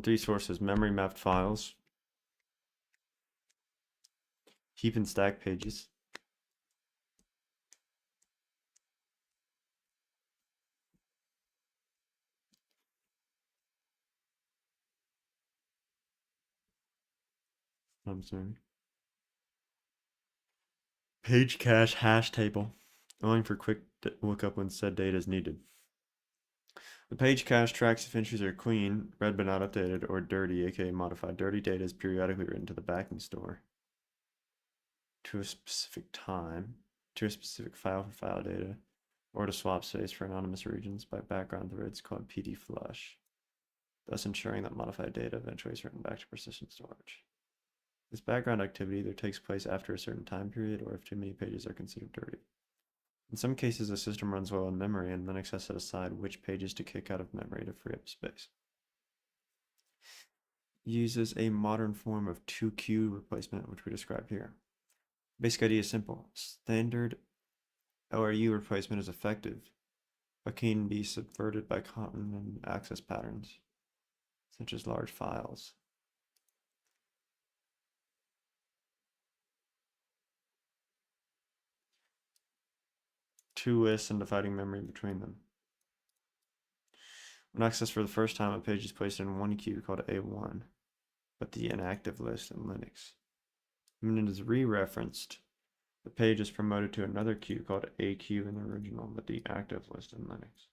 Three sources: memory mapped files, heap and stack pages, I'm sorry. Page cache hash table, allowing for quick lookup when said data is needed. The page cache tracks if entries are clean, read but not updated, or dirty, aka modified. Dirty data is periodically written to the backing store to a specific time, to a specific file for file data, or to swap space for anonymous regions by background threads called PD flush, thus ensuring that modified data eventually is written back to persistent storage. This background activity either takes place after a certain time period or if too many pages are considered dirty. In some cases, the system runs low on memory and Linux has to decide which pages to kick out of memory to free up space. Uses a modern form of 2Q replacement, which we describe here. Basic idea is simple. Standard LRU replacement is effective, but can be subverted by common access patterns, such as large files. Two lists and dividing memory between them. When accessed for the first time, a page is placed in one queue called A1, but the inactive list in Linux. When it is re-referenced, the page is promoted to another queue called AQ in the original, but the active list in Linux.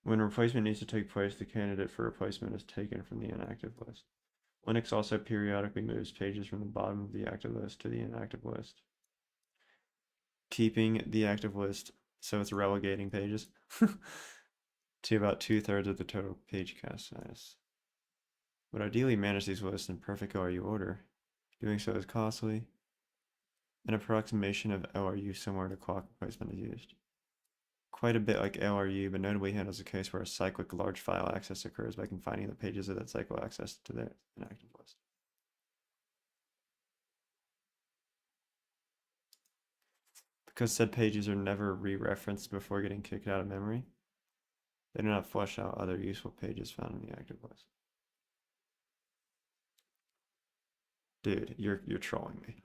When replacement needs to take place, the candidate for replacement is taken from the inactive list. Linux also periodically moves pages from the bottom of the active list to the inactive list, keeping the active list, so it's relegating pages, to about 2/3 of the total page cache size. Would ideally manage these lists in perfect LRU order. Doing so is costly. An approximation of LRU similar to clock replacement is used. Quite a bit like LRU, but notably handles a case where a cyclic large file access occurs by confining the pages of that cycle access to the inactive list. Because said pages are never re-referenced before getting kicked out of memory, they do not flush out other useful pages found in the active list. Dude, you're trolling me.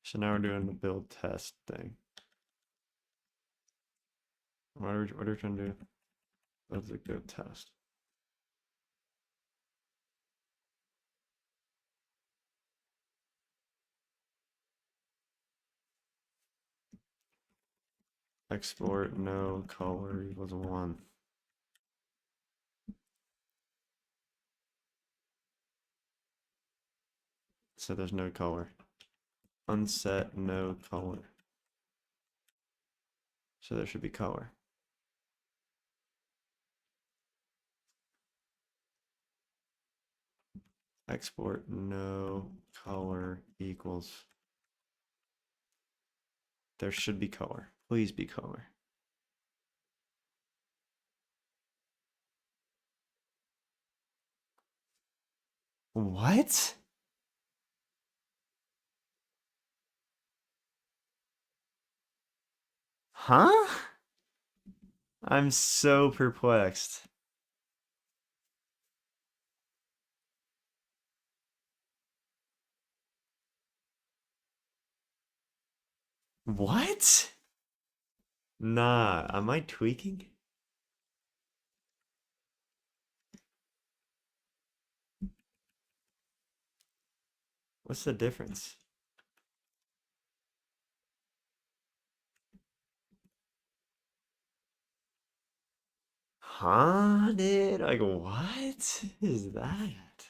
So now we're doing the build test thing. What are we trying to do? That's a good test. Export no color equals 1. So there's no color. Unset no color. So there should be color. Export no color equals. There should be color. Please be color. What? Huh? I'm so perplexed. What? Nah, am I tweaking? What's the difference? Huh, dude? Like, what is that?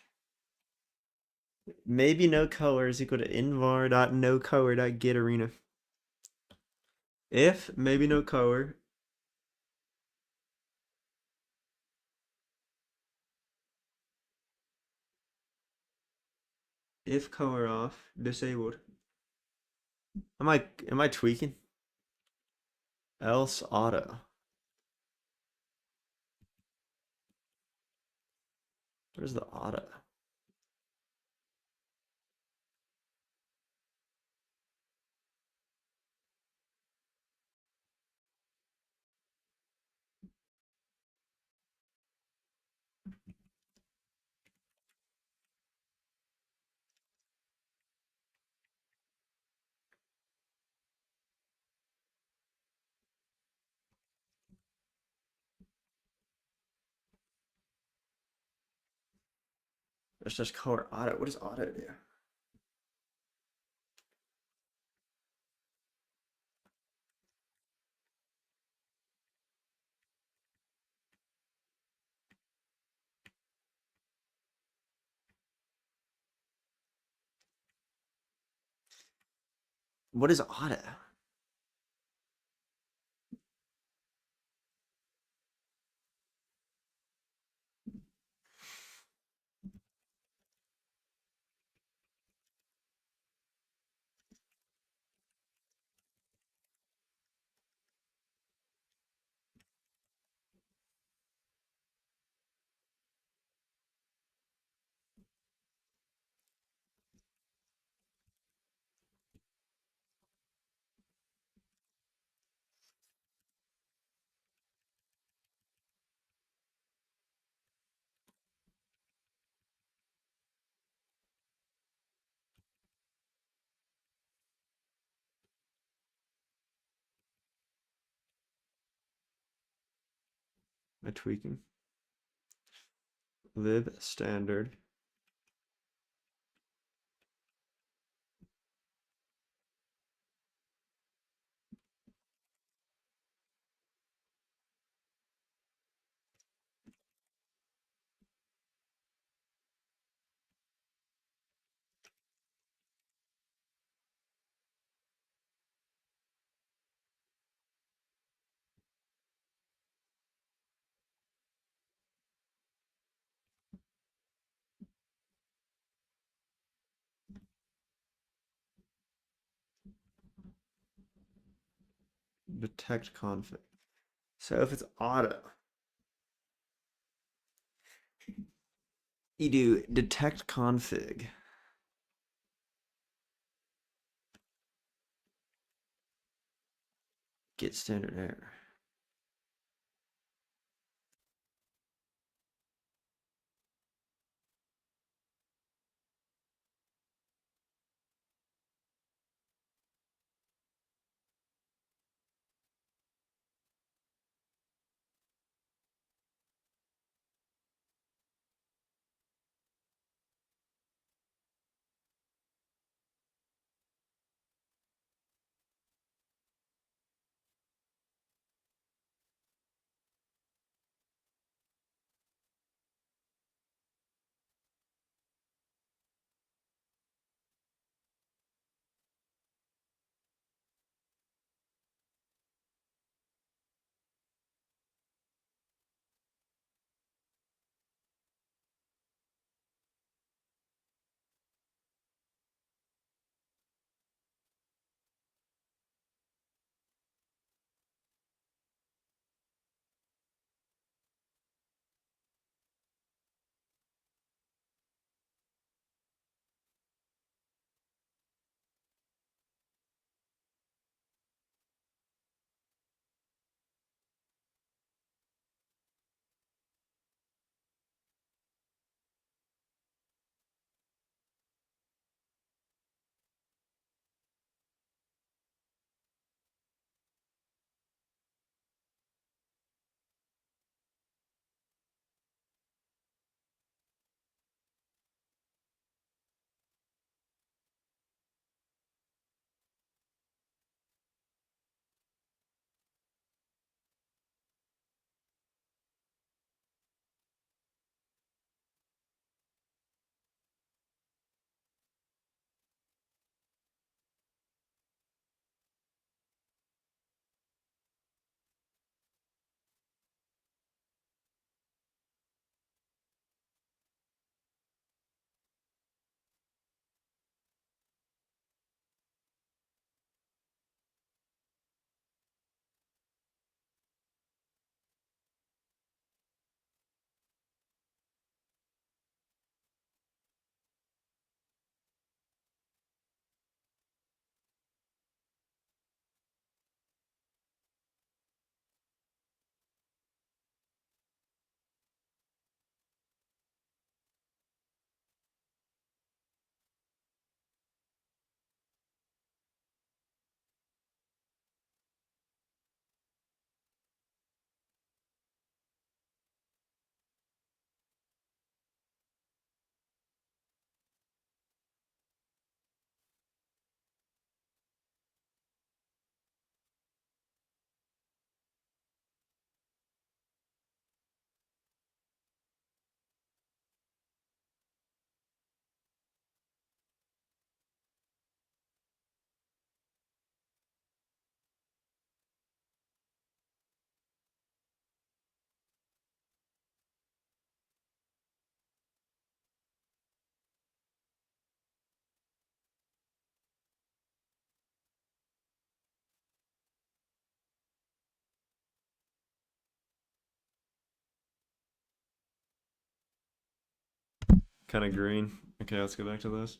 Maybe no color is equal to invar.nocolor.getArena. If maybe no color, if color off, disabled. Am I tweaking? Else auto. Where's the auto? It's just color auto. What does auto do? What is auto? Am I tweaking? Lib standard. Detect config. So if it's auto, you do detect config. Get standard error. kind of green. Okay, let's go back to this.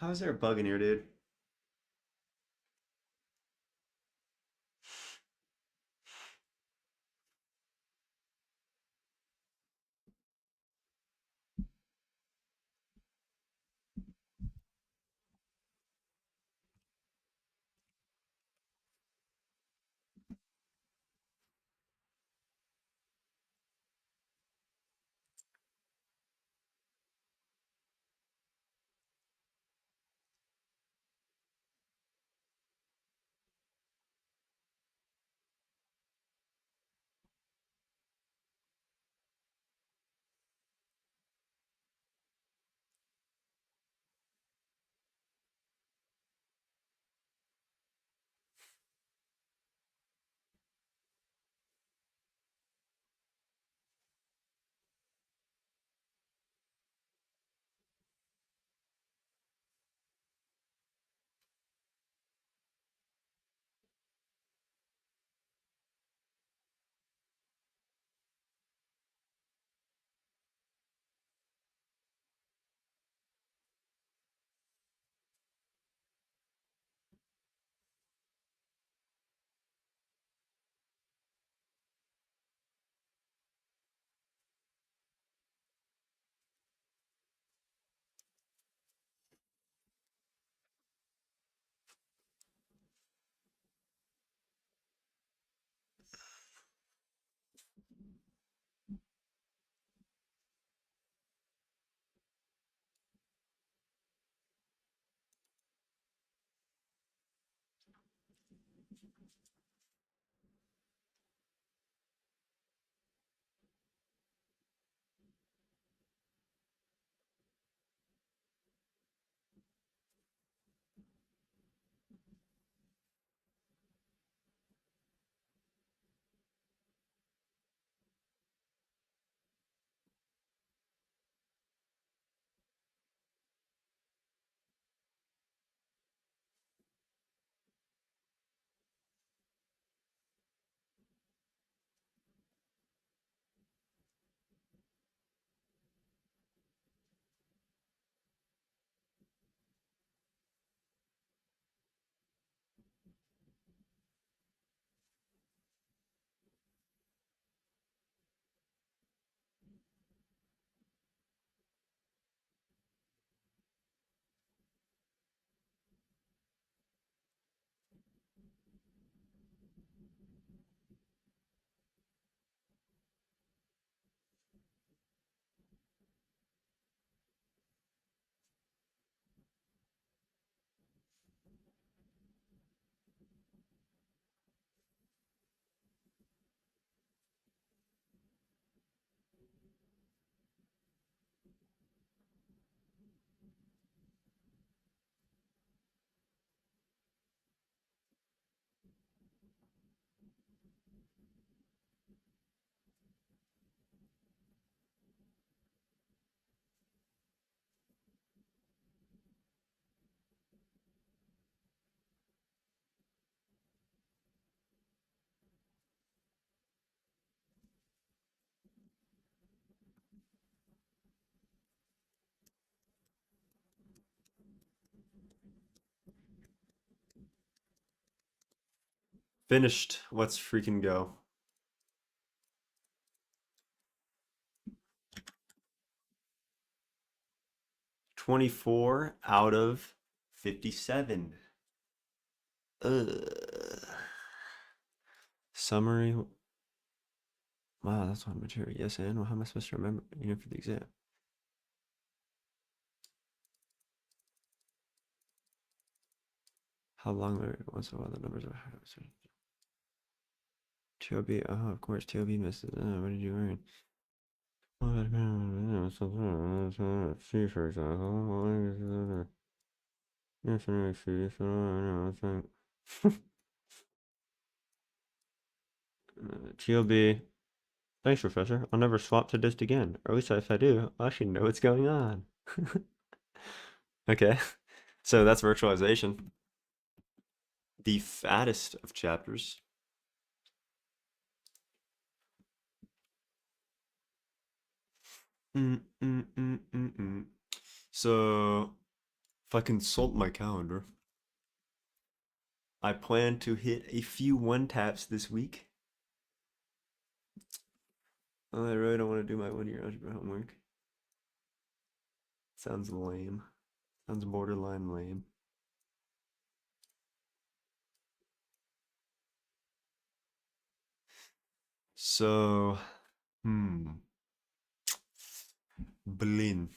How is there a bug in here, dude? Finished. Let's freaking go. $24 out of 57. Summary. Wow, that's not material. Yes, and well, how am I supposed to remember for the exam? How long are once in a while the numbers are TOB, oh, of course, TOB misses. What did you learn? C, for example. TOB. Thanks, Professor. I'll never swap to dist again. Or at least if I do, I should know what's going on. Okay, so that's virtualization. The fattest of chapters. So, if I consult my calendar, I plan to hit a few one taps this week. Oh, I really don't want to do my 1 year algebra homework. Sounds lame. Sounds borderline lame. So, Blin.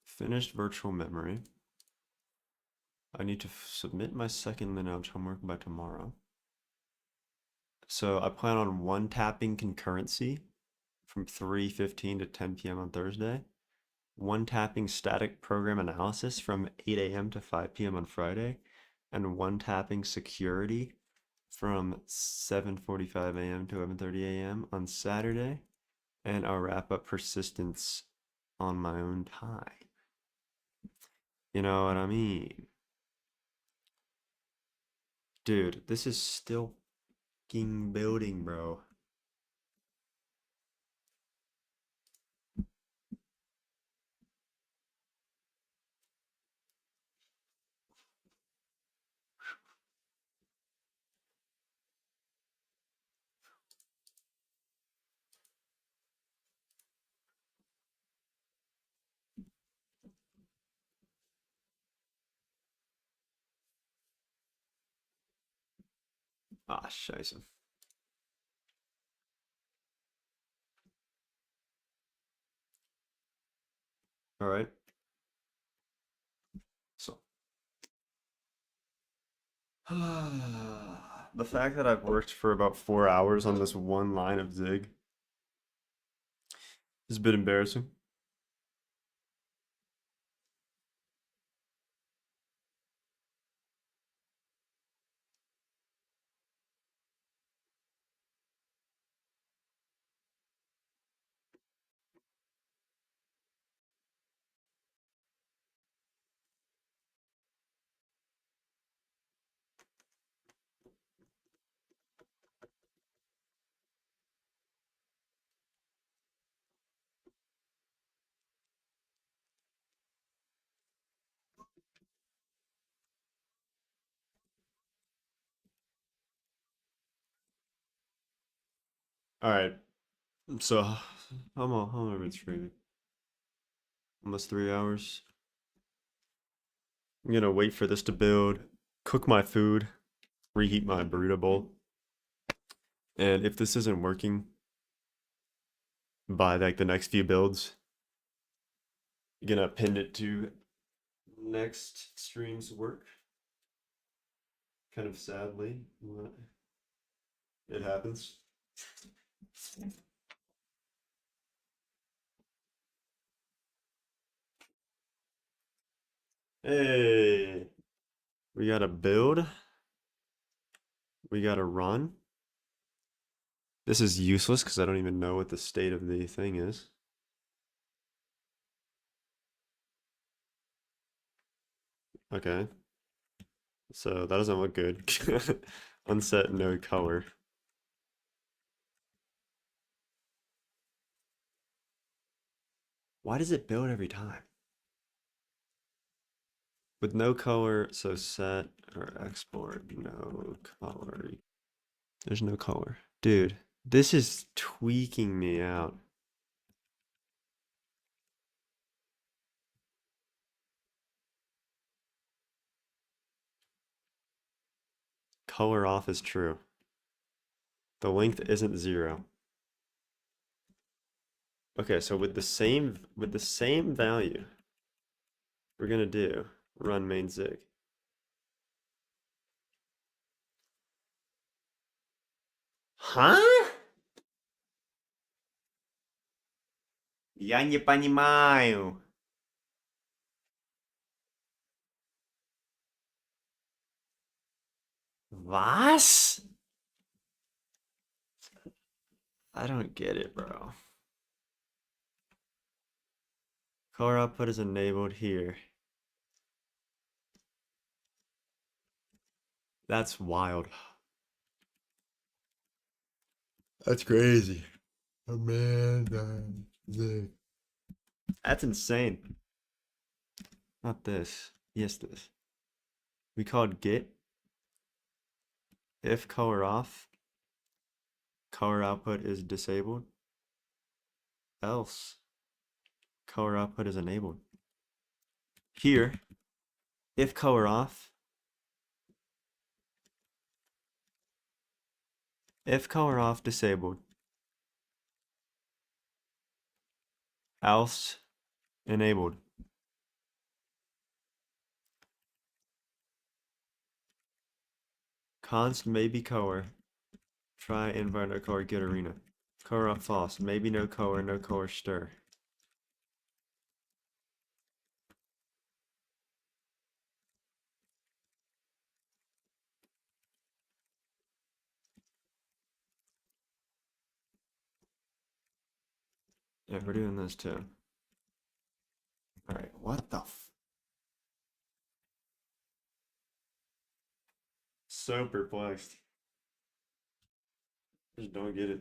Finished virtual memory. I need to submit my second lineage homework by tomorrow. So I plan on one tapping concurrency from 3:15 to 10 p.m. on Thursday. One tapping static program analysis from 8 a.m. to 5 p.m. on Friday. And one tapping security from 7:45 a.m. to 11:30 a.m. on Saturday. And I'll wrap up persistence on my own time. You know what I mean? Dude, this is still fucking building, bro. Ah, scheiße. All right. So, the fact that I've worked for about 4 hours on this one line of Zig is a bit embarrassing. All right. So, how long have I been streaming? Almost 3 hours. I'm gonna wait for this to build, cook my food, reheat my burrito bowl. And if this isn't working by like the next few builds, I'm gonna append it to next stream's work. Kind of sadly, but it happens. Hey, we got a build. We got a run. This is useless because I don't even know what the state of the thing is. Okay. So that doesn't look good. Unset no color. Why does it build every time? With no color, so set or export, no color. There's no color. Dude, this is tweaking me out. Color off is true. The length isn't 0. Okay, so with the same value, we're gonna do run main zig. Huh? Я не понимаю. Was? I don't get it, bro. Color output is enabled here. That's wild. That's crazy. Amanda Zig. That's insane. Not this. Yes, this. We called get if color off, color output is disabled, else color output is enabled. Here, if color off, disabled, else enabled. Const maybe color. Try invite no color get arena. Color off false. Maybe no color stir. Yeah, we're doing this too. Alright, what the f so perplexed. Just don't get it.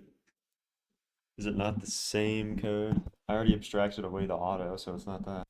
Is it not the same code? I already abstracted away the auto, so it's not that.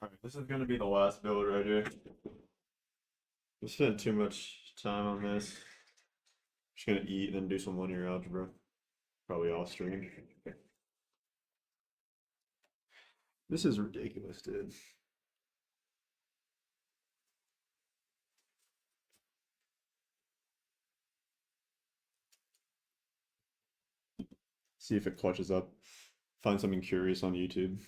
Alright, this is gonna be the last build right here. We spent too much time on this. Just gonna eat and then do some linear algebra. Probably off stream. This is ridiculous, dude. See if it clutches up. Find something curious on YouTube.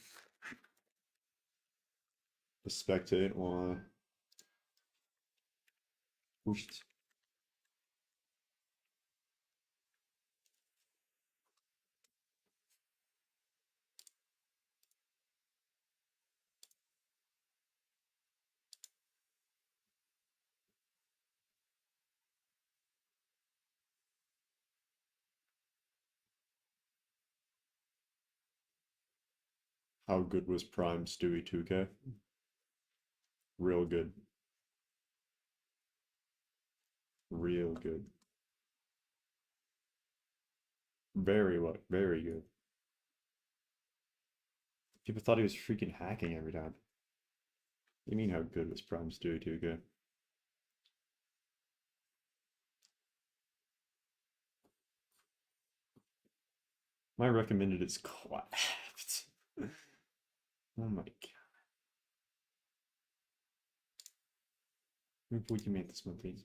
The spectate one. Whoosh. How good was Prime Stewie 2K? Real good. Real good. Very good. People thought he was freaking hacking every time. You mean how good was Prime Stewie 2K? My recommended is clapped. Oh my god. Maybe we can make this one, please.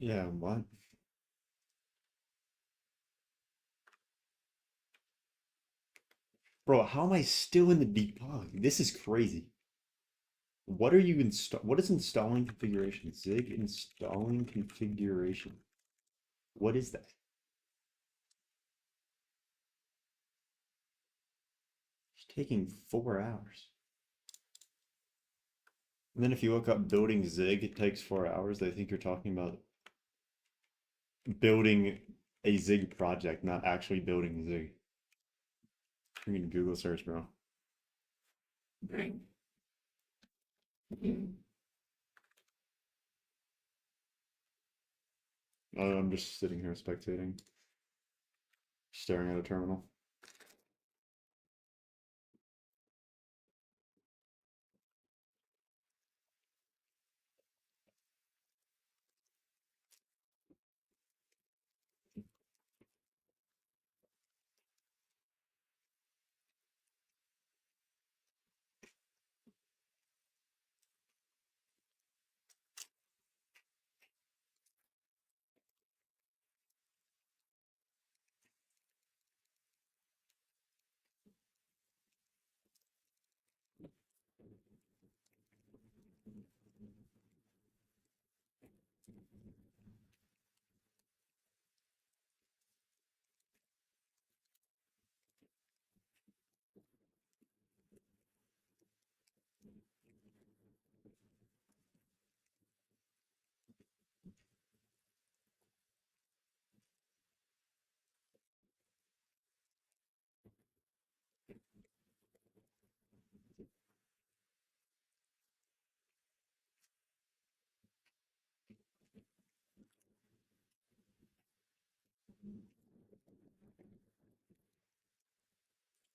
Yeah, what? Bro, how am I still in the debug? This is crazy. What are you install? What is installing configuration? Zig installing configuration. What is that? It's taking 4 hours. And then if you look up building Zig, it takes 4 hours. They think you're talking about building a Zig project, not actually building Zig. You can Google search, bro. I'm just sitting here spectating, staring at a terminal.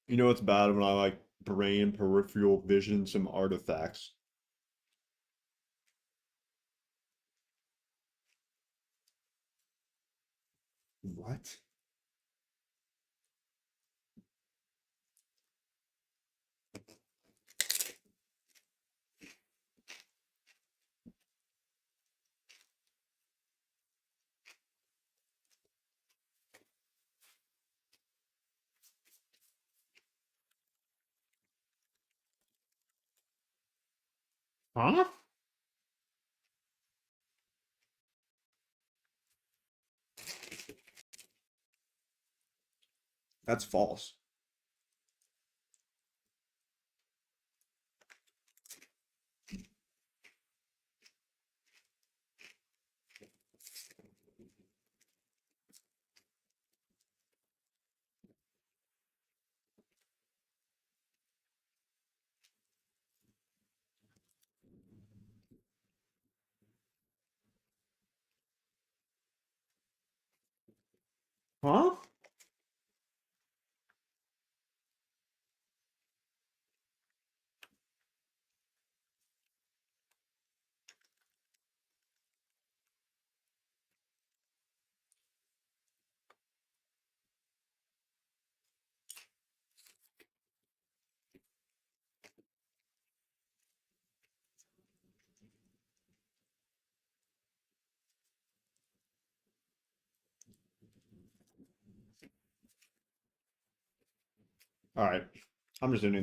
You know what's bad when I like brain peripheral vision some artifacts. What? Huh? That's false. Huh? All right. I'm just doing